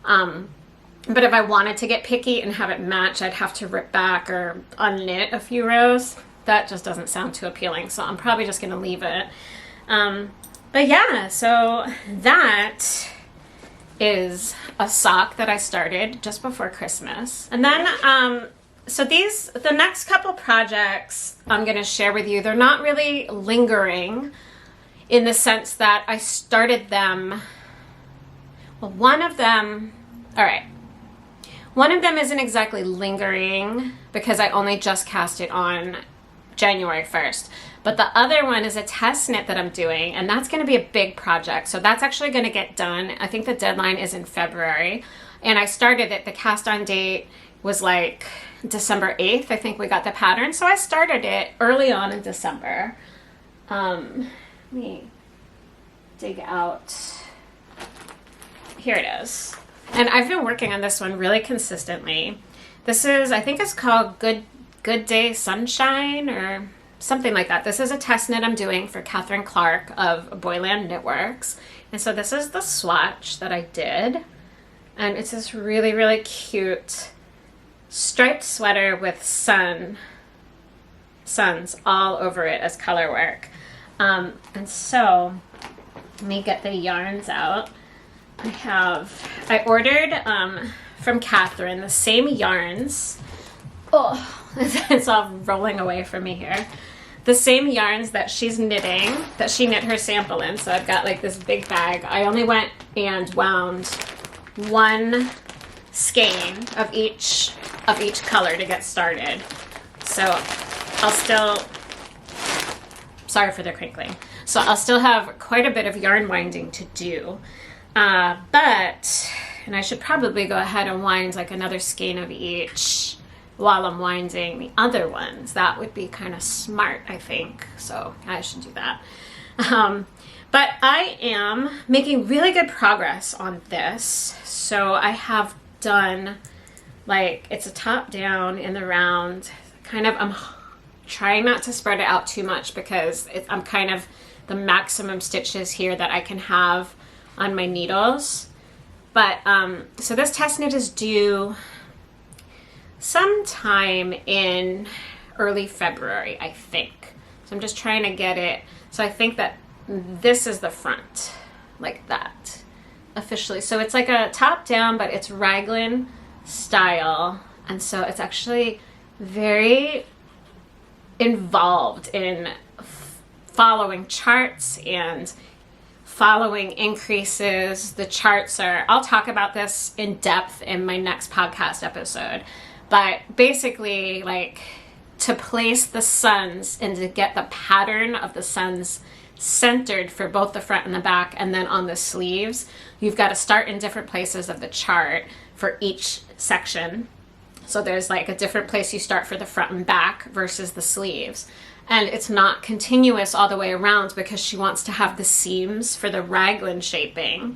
But if I wanted to get picky and have it match, I'd have to rip back or unknit a few rows. That just doesn't sound too appealing, so I'm probably just gonna leave it. But yeah, so that is a sock that I started just before Christmas. And then, so the next couple projects I'm gonna share with you, they're not really lingering in the sense that I started them, well, one of them isn't exactly lingering because I only just cast it on January 1st. But the other one is a test knit that I'm doing, and that's going to be a big project. So that's actually going to get done. I think the deadline is in February. And I started it, the cast on date was like December 8th. I think we got the pattern. So I started it early on in December. Let me dig out. Here it is. And I've been working on this one really consistently. This is, I think it's called Good Day Sunshine or something like that. This is a test knit I'm doing for Catherine Clark of Boyland Knitworks. And so this is the swatch that I did. And it's this really, really cute striped sweater with suns all over it as color work. And so let me get the yarns out. I ordered from Catherine the same yarns. Oh, it's all rolling away from me here. The same yarns that she's knitting, that she knit her sample in. So I've got like this big bag. I only went and wound one skein of each color to get started. So I'll still, sorry for the crinkling. So I'll still have quite a bit of yarn winding to do. And I should probably go ahead and wind like another skein of each while I'm winding the other ones. That would be kind of smart, I think. So I should do that. But I am making really good progress on this. So I have done, like, it's a top down in the round. I'm trying not to spread it out too much because I'm kind of the maximum stitches here that I can have on my needles. But so this test knit is due sometime in early February, I think. So I'm just trying to get it. So I think that this is the front, like that, officially. So it's like a top down, but it's raglan style. And so it's actually very involved in following charts and following increases. The charts are, I'll talk about this in depth in my next podcast episode, but basically, like, to place the suns and to get the pattern of the suns centered for both the front and the back, and then on the sleeves, you've got to start in different places of the chart for each section. So there's like a different place you start for the front and back versus the sleeves. And it's not continuous all the way around because she wants to have the seams for the raglan shaping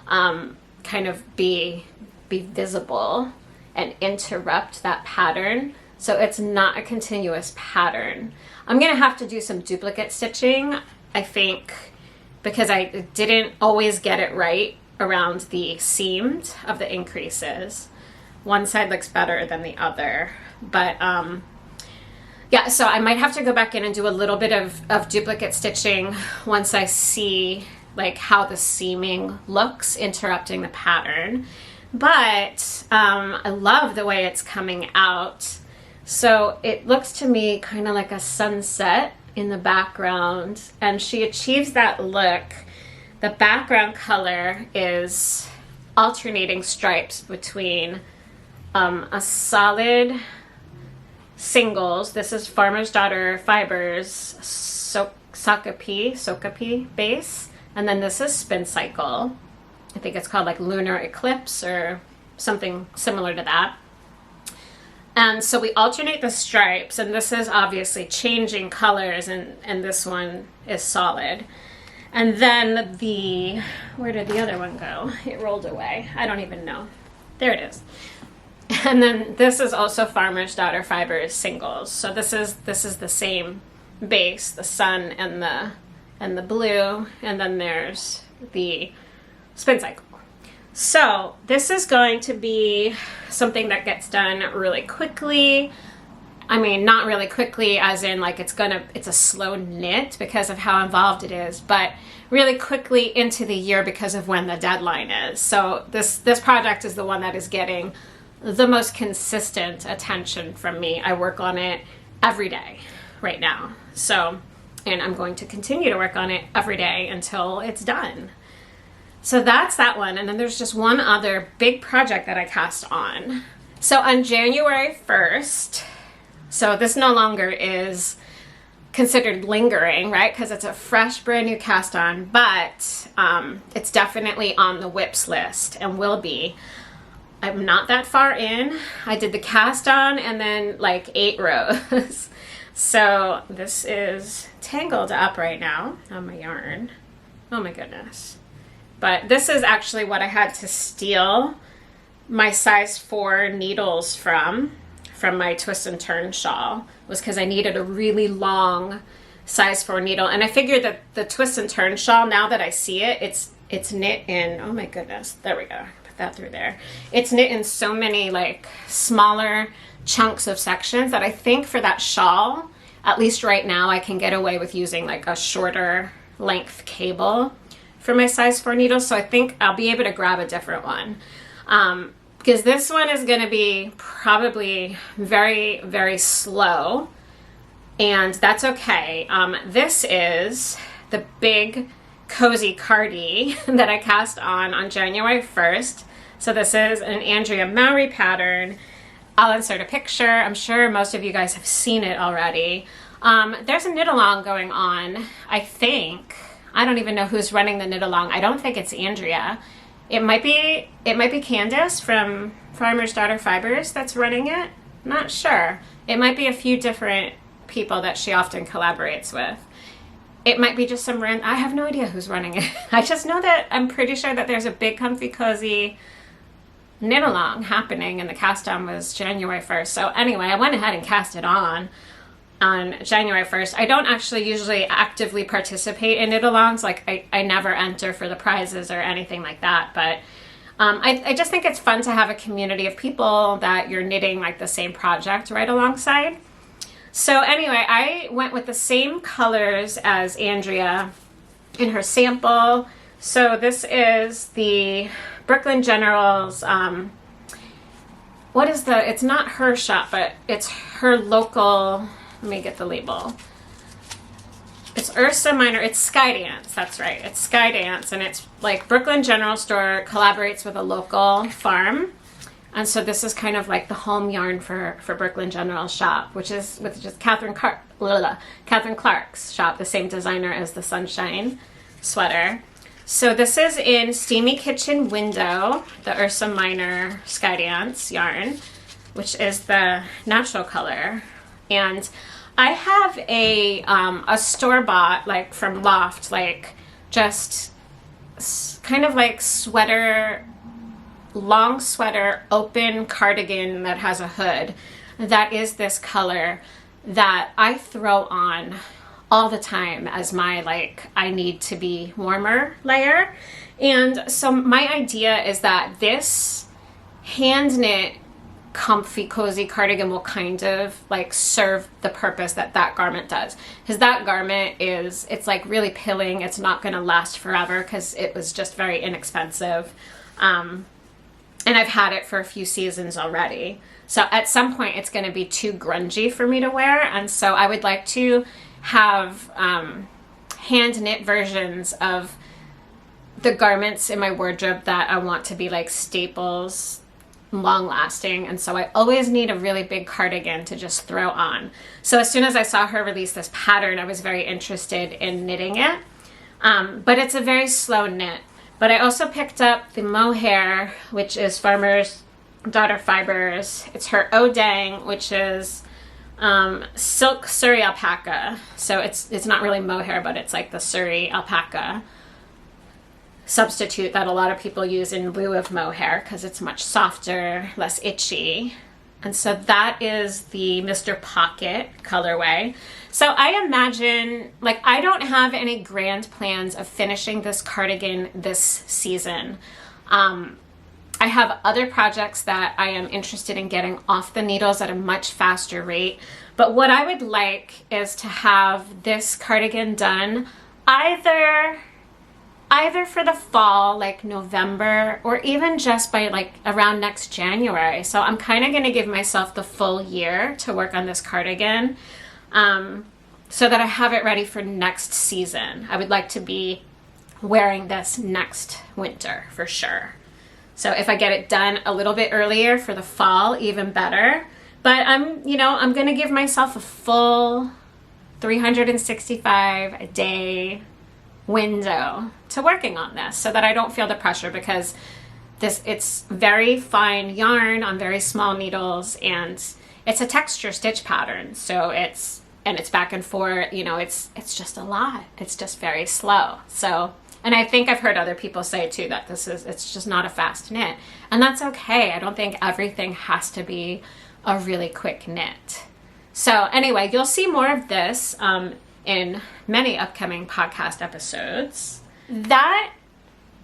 kind of be visible and interrupt that pattern. So it's not a continuous pattern. I'm going to have to do some duplicate stitching, I think, because I didn't always get it right around the seamed of the increases. One side looks better than the other. But Yeah, so I might have to go back in and do a little bit of duplicate stitching once I see like how the seaming looks interrupting the pattern. But I love the way it's coming out. So it looks to me kind of like a sunset in the background, and she achieves that look. The background color is alternating stripes between a solid singles. This is Farmer's Daughter Fibers Sokapi base, and then this is Spin Cycle. I think it's called like Lunar Eclipse or something similar to that. And so we alternate the stripes, and this is obviously changing colors, and this one is solid. And then where did the other one go? It rolled away. I don't even know. There it is. And then this is also Farmer's Daughter Fibers singles. So this is the same base, the sun and the blue, and then there's the Spin Cycle. So this is going to be something that gets done really quickly. I mean, not really quickly as in like it's a slow knit because of how involved it is, but really quickly into the year because of when the deadline is. So this project is the one that is getting the most consistent attention from me. I work on it every day right now. So, and I'm going to continue to work on it every day until it's done. So that's that one. And then there's just one other big project that I cast on. So on January 1st, so this no longer is considered lingering, right? Because it's a fresh, brand new cast on, but it's definitely on the WIPS list and will be. I'm not that far in. I did the cast on and then like 8 rows. So this is tangled up right now on my yarn. Oh my goodness. But this is actually what I had to steal my size 4 needles from my twist and turn shawl, was because I needed a really long size 4 needle. And I figured that the twist and turn shawl, now that I see it, it's knit in, oh my goodness, there we go, put that through there. It's knit in so many like smaller chunks of sections that I think for that shawl, at least right now, I can get away with using like a shorter length cable for my size 4 needles. So I think I'll be able to grab a different one. Because this one is going to be probably very, very slow, and that's okay. This is the big cozy cardi that I cast on January 1st. So this is an Andrea Mowry pattern. I'll insert a picture. I'm sure most of you guys have seen it already. There's a knit along going on, I think. I don't even know who's running the knit along. I don't think it's Andrea. It might be Candace from Farmer's Daughter Fibers that's running it. Not sure. It might be a few different people that she often collaborates with. It might be just some random, I have no idea who's running it. I just know that I'm pretty sure that there's a big comfy cozy knit along happening, and the cast on was January 1st. So anyway, I went ahead and cast it on January 1st. I don't actually usually actively participate in knit alongs. Like I never enter for the prizes or anything like that. But I just think it's fun to have a community of people that you're knitting like the same project right alongside. So anyway, I went with the same colors as Andrea in her sample. So this is the Brooklyn General's, it's not her shop, but it's her local. Let me get the label. It's Ursa Minor. It's Skydance. That's right. It's Skydance, and it's like Brooklyn General Store collaborates with a local farm, and so this is kind of like the home yarn for Brooklyn General shop, which is Catherine Clark's shop, the same designer as the Sunshine sweater. So this is in Steamy Kitchen Window, the Ursa Minor Skydance yarn, which is the natural color. And I have a store-bought, like from Loft, like just kind of like sweater, long sweater, open cardigan that has a hood. That is this color that I throw on all the time as my like I need to be warmer layer. And so my idea is that this hand knit comfy, cozy cardigan will kind of like serve the purpose that that garment does. Because that garment it's like really pilling. It's not going to last forever because it was just very inexpensive. And I've had it for a few seasons already. So at some point it's going to be too grungy for me to wear. And so I would like to have hand knit versions of the garments in my wardrobe that I want to be like staples, long lasting. And so I always need a really big cardigan to just throw on. So as soon as I saw her release this pattern, I was very interested in knitting it. But it's a very slow knit. But I also picked up the mohair, which is Farmer's Daughter Fibers. It's her Odang, which is silk Surrey alpaca. So it's not really mohair, but it's like the Surrey alpaca substitute that a lot of people use in lieu of mohair because it's much softer, less itchy. And so that is the Mr. Pocket colorway. So I imagine, like, I don't have any grand plans of finishing this cardigan this season. I have other projects that I am interested in getting off the needles at a much faster rate. But what I would like is to have this cardigan done either for the fall, like November, or even just by like around next January. So I'm kind of going to give myself the full year to work on this cardigan, so that I have it ready for next season. I would like to be wearing this next winter for sure. So if I get it done a little bit earlier for the fall, even better. But I'm going to give myself a full 365 a day window to working on this so that I don't feel the pressure, because it's very fine yarn on very small needles, and it's a texture stitch pattern. So it's back and forth, it's just a lot. It's just very slow. So, and I think I've heard other people say too that it's just not a fast knit, and that's okay. I don't think everything has to be a really quick knit. So anyway, you'll see more of this in many upcoming podcast episodes. That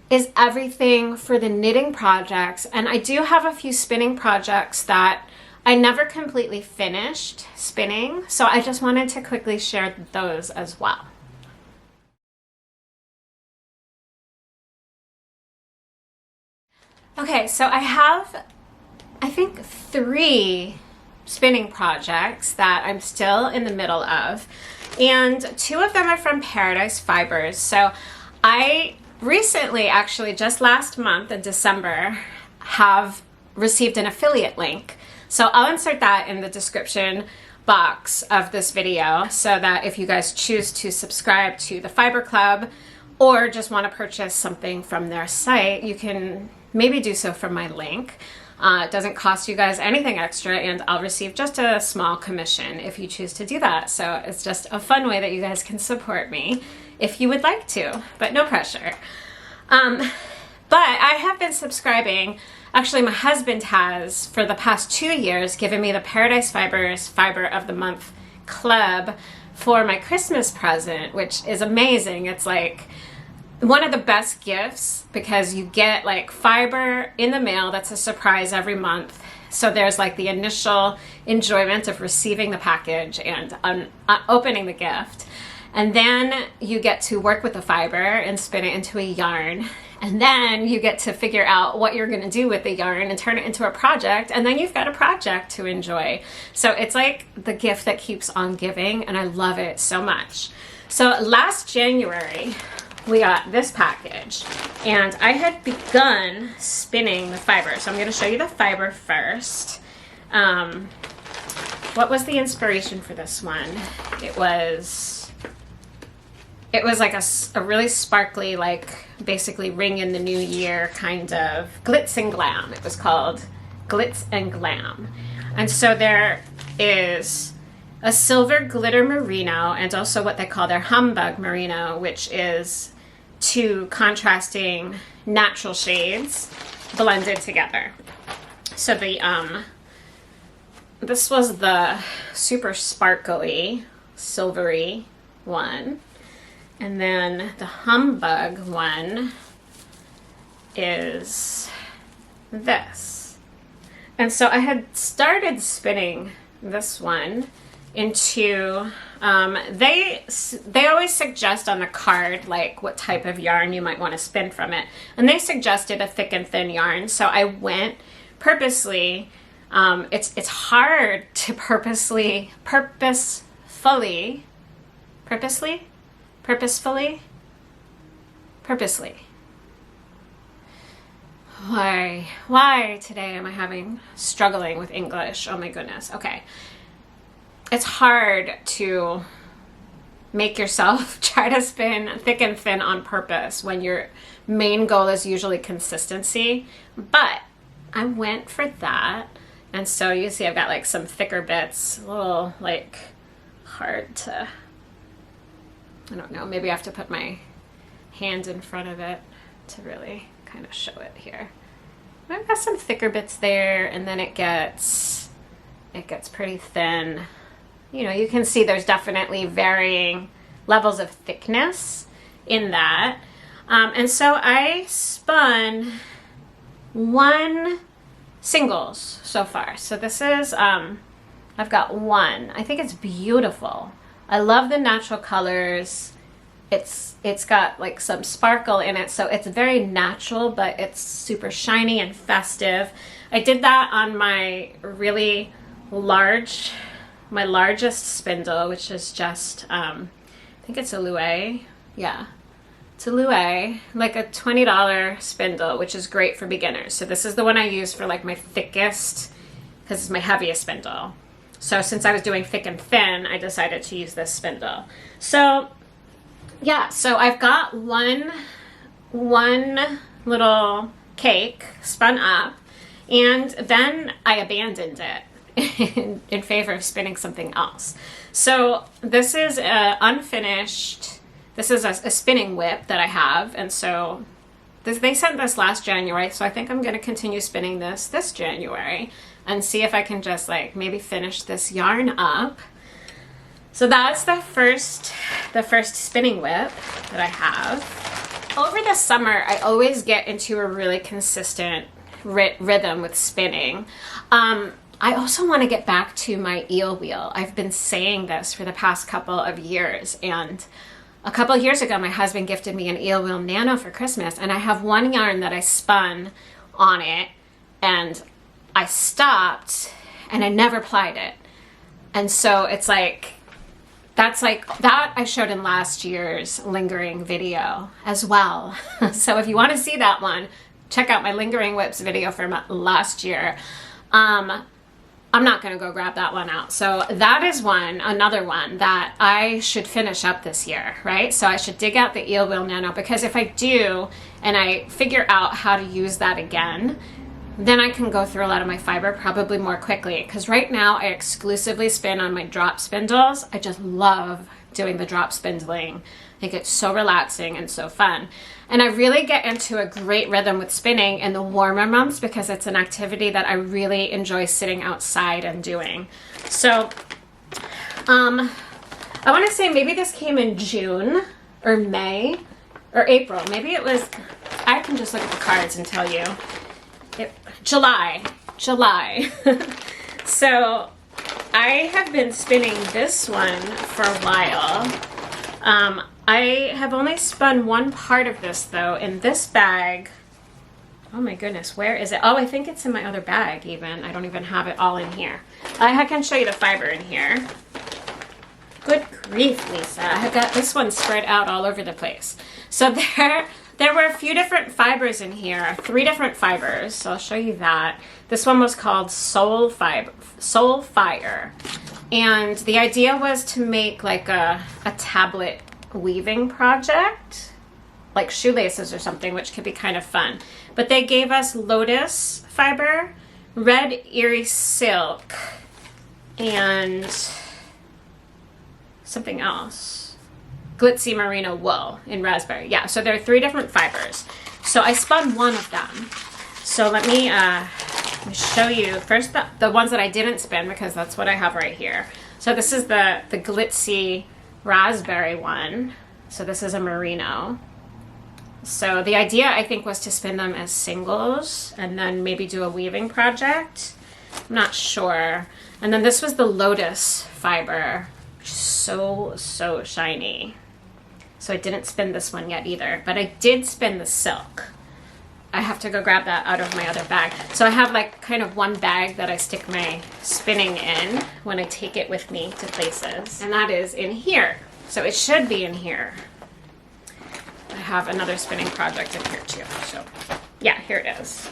is everything for the knitting projects. And I do have a few spinning projects that I never completely finished spinning. So I just wanted to quickly share those as well. Okay, so I have, I think, 3 spinning projects that I'm still in the middle of. And 2 of them are from Paradise Fibers. So I recently, actually just last month in December, have received an affiliate link. So I'll insert that in the description box of this video so that if you guys choose to subscribe to the Fiber Club or just want to purchase something from their site, you can maybe do so from my link. It doesn't cost you guys anything extra, and I'll receive just a small commission if you choose to do that. So it's just a fun way that you guys can support me if you would like to, but no pressure. But I have been subscribing. Actually, my husband has, for the past 2 years, given me the Paradise Fibers Fiber of the Month Club for my Christmas present, which is amazing. It's like one of the best gifts because you get like fiber in the mail. That's a surprise every month. So there's like the initial enjoyment of receiving the package and opening the gift. And then you get to work with the fiber and spin it into a yarn. And then you get to figure out what you're going to do with the yarn and turn it into a project. And then you've got a project to enjoy. So it's like the gift that keeps on giving. And I love it so much. So last January, we got this package, and I had begun spinning the fiber. So I'm going to show you the fiber first. What was the inspiration for this one? It was like a really sparkly, like basically ring in the new year kind of glitz and glam. It was called Glitz and Glam. And so there is a silver glitter merino and also what they call their humbug merino, which is 2 contrasting natural shades blended together. So the this was the super sparkly silvery one, and then the humbug one is this. And so I had started spinning this one into, they always suggest on the card like what type of yarn you might want to spin from it, and they suggested a thick and thin yarn, so I went purposely. It's hard to purposefully why today am I struggling with English? Oh my goodness. Okay. It's hard to make yourself try to spin thick and thin on purpose when your main goal is usually consistency, but I went for that. And so you see I've got like some thicker bits, a little like hard to, I don't know, maybe I have to put my hand in front of it to really kind of show it here. I've got some thicker bits there, and then it gets pretty thin. You know, you can see there's definitely varying levels of thickness in that. And so I spun 1 singles so far. So this is, I've got 1. I think it's beautiful. I love the natural colors. It's got like some sparkle in it, so it's very natural, but it's super shiny and festive. I did that on my really large, my largest spindle, which is just, I think it's a Louis. Yeah, it's a Louis, like a $20 spindle, which is great for beginners. So this is the one I use for like my thickest, because it's my heaviest spindle. So since I was doing thick and thin, I decided to use this spindle. So yeah, so I've got one little cake spun up, and then I abandoned it in favor of spinning something else. So this is unfinished. This is a spinning whip that I have, and so they sent this last January, so I think I'm going to continue spinning this January and see if I can just like maybe finish this yarn up. So that's the first spinning whip that I have. Over the summer, I always get into a really consistent rhythm with spinning. I also want to get back to my eel wheel. I've been saying this for the past couple of years, and a couple of years ago, my husband gifted me an eel wheel nano for Christmas, and I have one yarn that I spun on it, and I stopped, and I never plied it. And so it's like, that's like, that I showed in last year's lingering video as well. So if you want to see that one, check out my lingering whips video from last year. I'm not going to go grab that one out. So that is another one that I should finish up this year, right? So I should dig out the eel wheel nano, because if I do and I figure out how to use that again, then I can go through a lot of my fiber probably more quickly, because right now I exclusively spin on my drop spindles. I just love doing the drop spindling. I think it's so relaxing and so fun. And I really get into a great rhythm with spinning in the warmer months, because it's an activity that I really enjoy sitting outside and doing. So I want to say maybe this came in June or May or April. Maybe it was, I can just look at the cards and tell you. July. So I have been spinning this one for a while. I have only spun one part of this though in this bag. Oh my goodness, where is it? Oh, I think it's in my other bag even. I don't even have it all in here. I can show you the fiber in here. Good grief, Lisa. I have got this one spread out all over the place. So there were a few different fibers in here, 3 different fibers, so I'll show you that. This one was called Soul Fire, and the idea was to make like a tablet weaving project, like shoelaces or something, which could be kind of fun. But they gave us lotus fiber, red Erie silk, and something else. Glitzy merino wool in raspberry. Yeah, so there are 3 different fibers. So I spun one of them. So let me show you first the ones that I didn't spin, because that's what I have right here. So this is the glitzy raspberry one. So this is a merino. So the idea, I think, was to spin them as singles and then maybe do a weaving project. I'm not sure. And then this was the lotus fiber, which is so, so shiny. So I didn't spin this one yet either, but I did spin the silk. I have to go grab that out of my other bag. So I have like kind of one bag that I stick my spinning in when I take it with me to places. And that is in here. So it should be in here. I have another spinning project in here too. So yeah, here it is.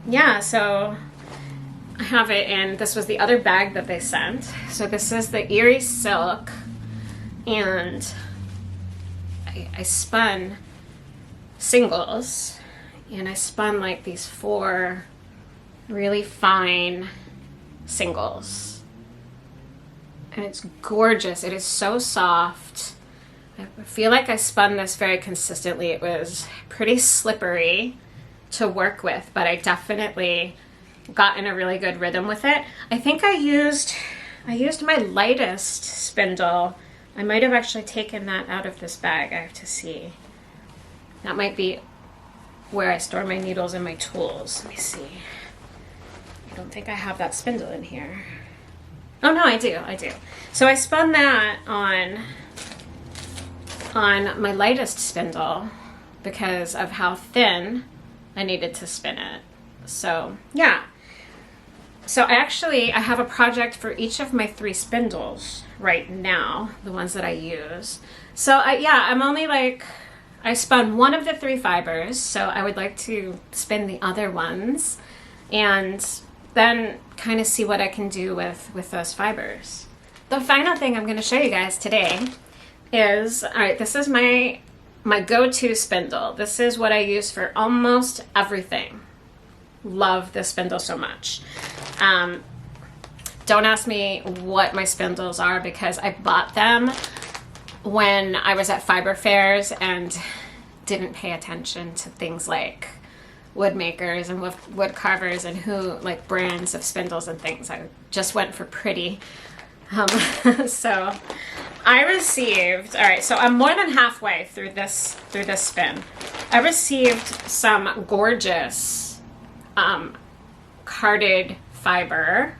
Yeah, so I have it in, this was the other bag that they sent. So this is the Erie silk, and I spun singles, and I spun like these 4 really fine singles, and it's gorgeous. It is so soft. I feel like I spun this very consistently. It was pretty slippery to work with, but I definitely got in a really good rhythm with it. I think I used my lightest spindle. I might have actually taken that out of this bag. I have to see. That might be where I store my needles and my tools. Let me see. I don't think I have that spindle in here. Oh no, I do. So I spun that on my lightest spindle because of how thin I needed to spin it. So yeah. So I have a project for each of my 3 spindles right now, the ones that I use. So I'm only like, I spun one of the 3 fibers, so I would like to spin the other ones and then kind of see what I can do with those fibers. The final thing I'm going to show you guys today is, all right, this is my go-to spindle. This is what I use for almost everything. Love this spindle so much. Don't ask me what my spindles are because I bought them when I was at fiber fairs and didn't pay attention to things like wood makers and wood carvers and like brands of spindles and things. I just went for pretty. So I received, all right, so I'm more than halfway through this spin. I received some gorgeous carded fiber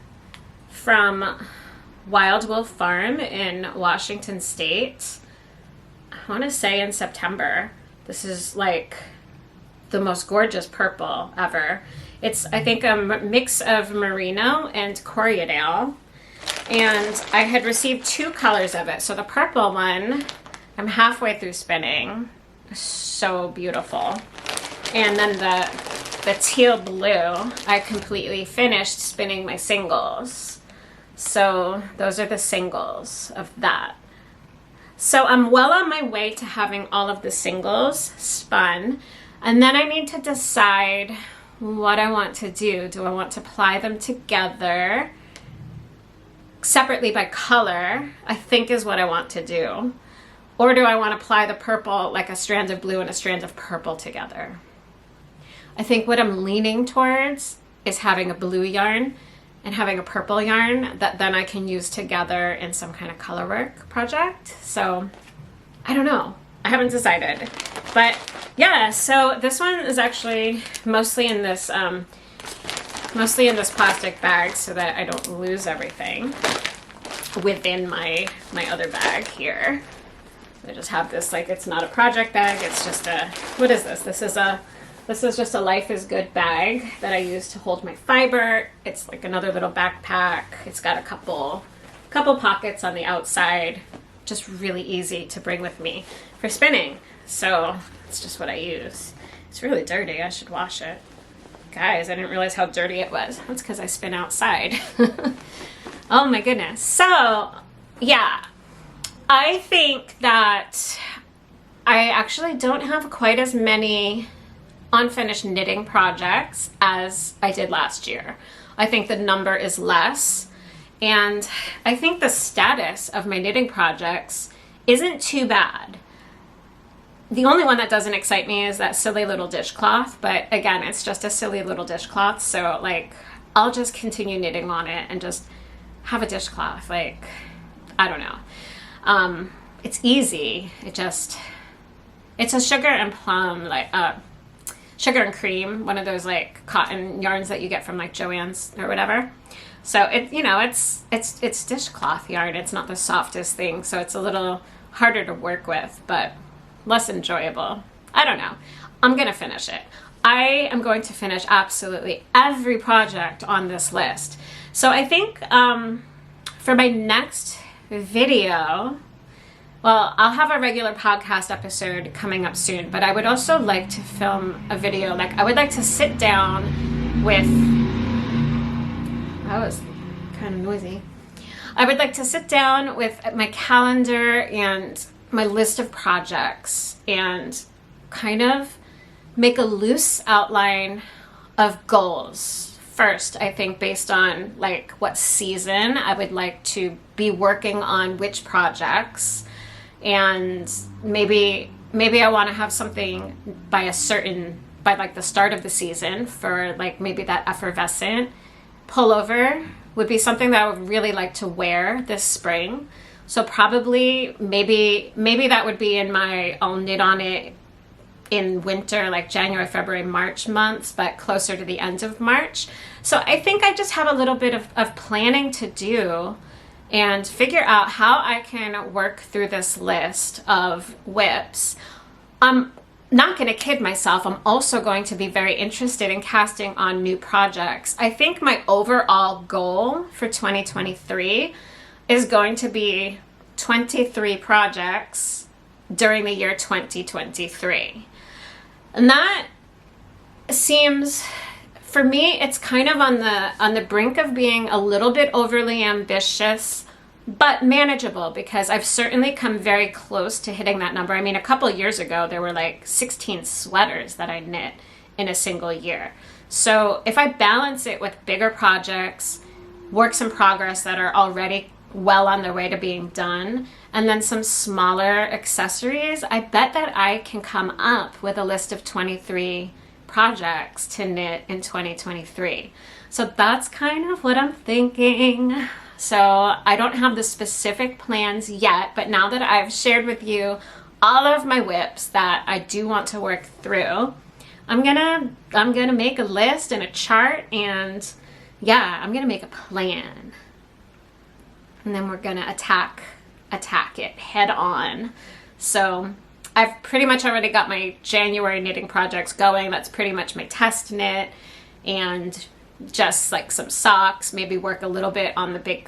from Wild Wolf Farm in Washington State. I want to say in September. This is like the most gorgeous purple ever. It's, I think, a mix of merino and Corriedale. And I had received 2 colors of it. So the purple one, I'm halfway through spinning. So beautiful. And then the teal blue, I completely finished spinning my singles. So those are the singles of that. So I'm well on my way to having all of the singles spun. And then I need to decide what I want to do. Do I want to ply them together separately by color, I think is what I want to do. Or do I want to apply the purple, like a strand of blue and a strand of purple together? I think what I'm leaning towards is having a blue yarn and having a purple yarn that then I can use together in some kind of color work project. So I don't know. I haven't decided. But yeah, so this one is actually mostly in this plastic bag so that I don't lose everything within my other bag here. I just have this, like, it's not a project bag, it's just a, what is this? This is just a Life is Good bag that I use to hold my fiber. It's like another little backpack. It's got a couple pockets on the outside. Just really easy to bring with me for spinning. So it's just what I use. It's really dirty. I should wash it. Guys, I didn't realize how dirty it was. That's because I spin outside. Oh my goodness. So yeah, I think that I actually don't have quite as many unfinished knitting projects as I did last year. I think the number is less, and I think the status of my knitting projects isn't too bad. The only one that doesn't excite me is that silly little dishcloth, but again, it's just a silly little dishcloth, so like I'll just continue knitting on it and just have a dishcloth. Like, I don't know. It's easy. It's a sugar and plum, like sugar and cream, one of those like cotton yarns that you get from like Joann's or whatever. So it, you know, it's dishcloth yarn. It's not the softest thing, so it's a little harder to work with, but less enjoyable. I don't know. I'm gonna finish it. I am going to finish absolutely every project on this list. So I think for my next video, well, I'll have a regular podcast episode coming up soon, but I would also like to film a video. Like, I would like to sit down with, that was kind of noisy. I would like to sit down with my calendar and my list of projects and kind of make a loose outline of goals. First, I think based on like what season I would like to be working on which projects. And maybe I want to have something by like the start of the season for like maybe that Effervescent pullover would be something that I would really like to wear this spring. So probably maybe that would be in my, I'll knit on it in winter, like January, February, March months, but closer to the end of March. So I think I just have a little bit of planning to do and figure out how I can work through this list of WIPs. I'm not going to kid myself. I'm also going to be very interested in casting on new projects. I think my overall goal for 2023 is going to be 23 projects during the year 2023. And that seems, for me, it's kind of on the brink of being a little bit overly ambitious, but manageable, because I've certainly come very close to hitting that number. I mean, a couple of years ago, there were like 16 sweaters that I knit in a single year. So if I balance it with bigger projects, works in progress that are already well on their way to being done, and then some smaller accessories, I bet that I can come up with a list of 23 projects to knit in 2023. So that's kind of what I'm thinking. So I don't have the specific plans yet, but now that I've shared with you all of my WIPs that I do want to work through, I'm gonna make a list and a chart, and yeah, I'm gonna make a plan. And then we're gonna attack it head on. So I've pretty much already got my January knitting projects going. That's pretty much my test knit, and just like some socks, maybe work a little bit on the big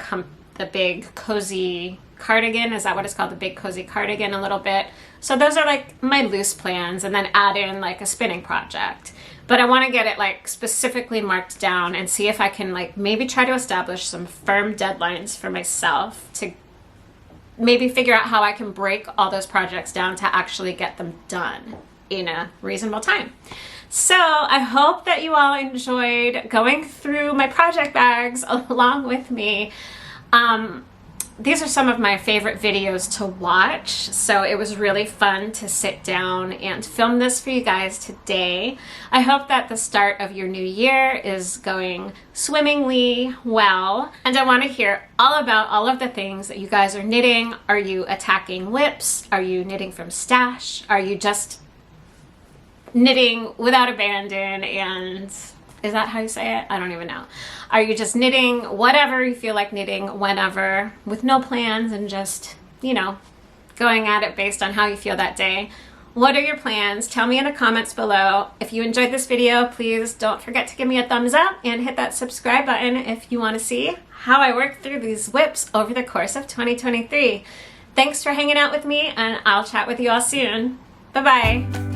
cozy cardigan. Is that what it's called? The big cozy cardigan a little bit. So those are like my loose plans, and then add in like a spinning project. But I want to get it like specifically marked down and see if I can like maybe try to establish some firm deadlines for myself to maybe figure out how I can break all those projects down to actually get them done in a reasonable time. So I hope that you all enjoyed going through my project bags along with me. These are some of my favorite videos to watch, so it was really fun to sit down and film this for you guys today. I hope that the start of your new year is going swimmingly well, and I want to hear all about all of the things that you guys are knitting. Are you attacking WIPs? Are you knitting from stash? Are you just knitting without abandon? And is that how you say it? I don't even know. Are you just knitting whatever you feel like knitting whenever with no plans and just, you know, going at it based on how you feel that day? What are your plans? Tell me in the comments below. If you enjoyed this video, please don't forget to give me a thumbs up and hit that subscribe button if you want to see how I work through these WIPs over the course of 2023. Thanks for hanging out with me, and I'll chat with you all soon. Bye-bye.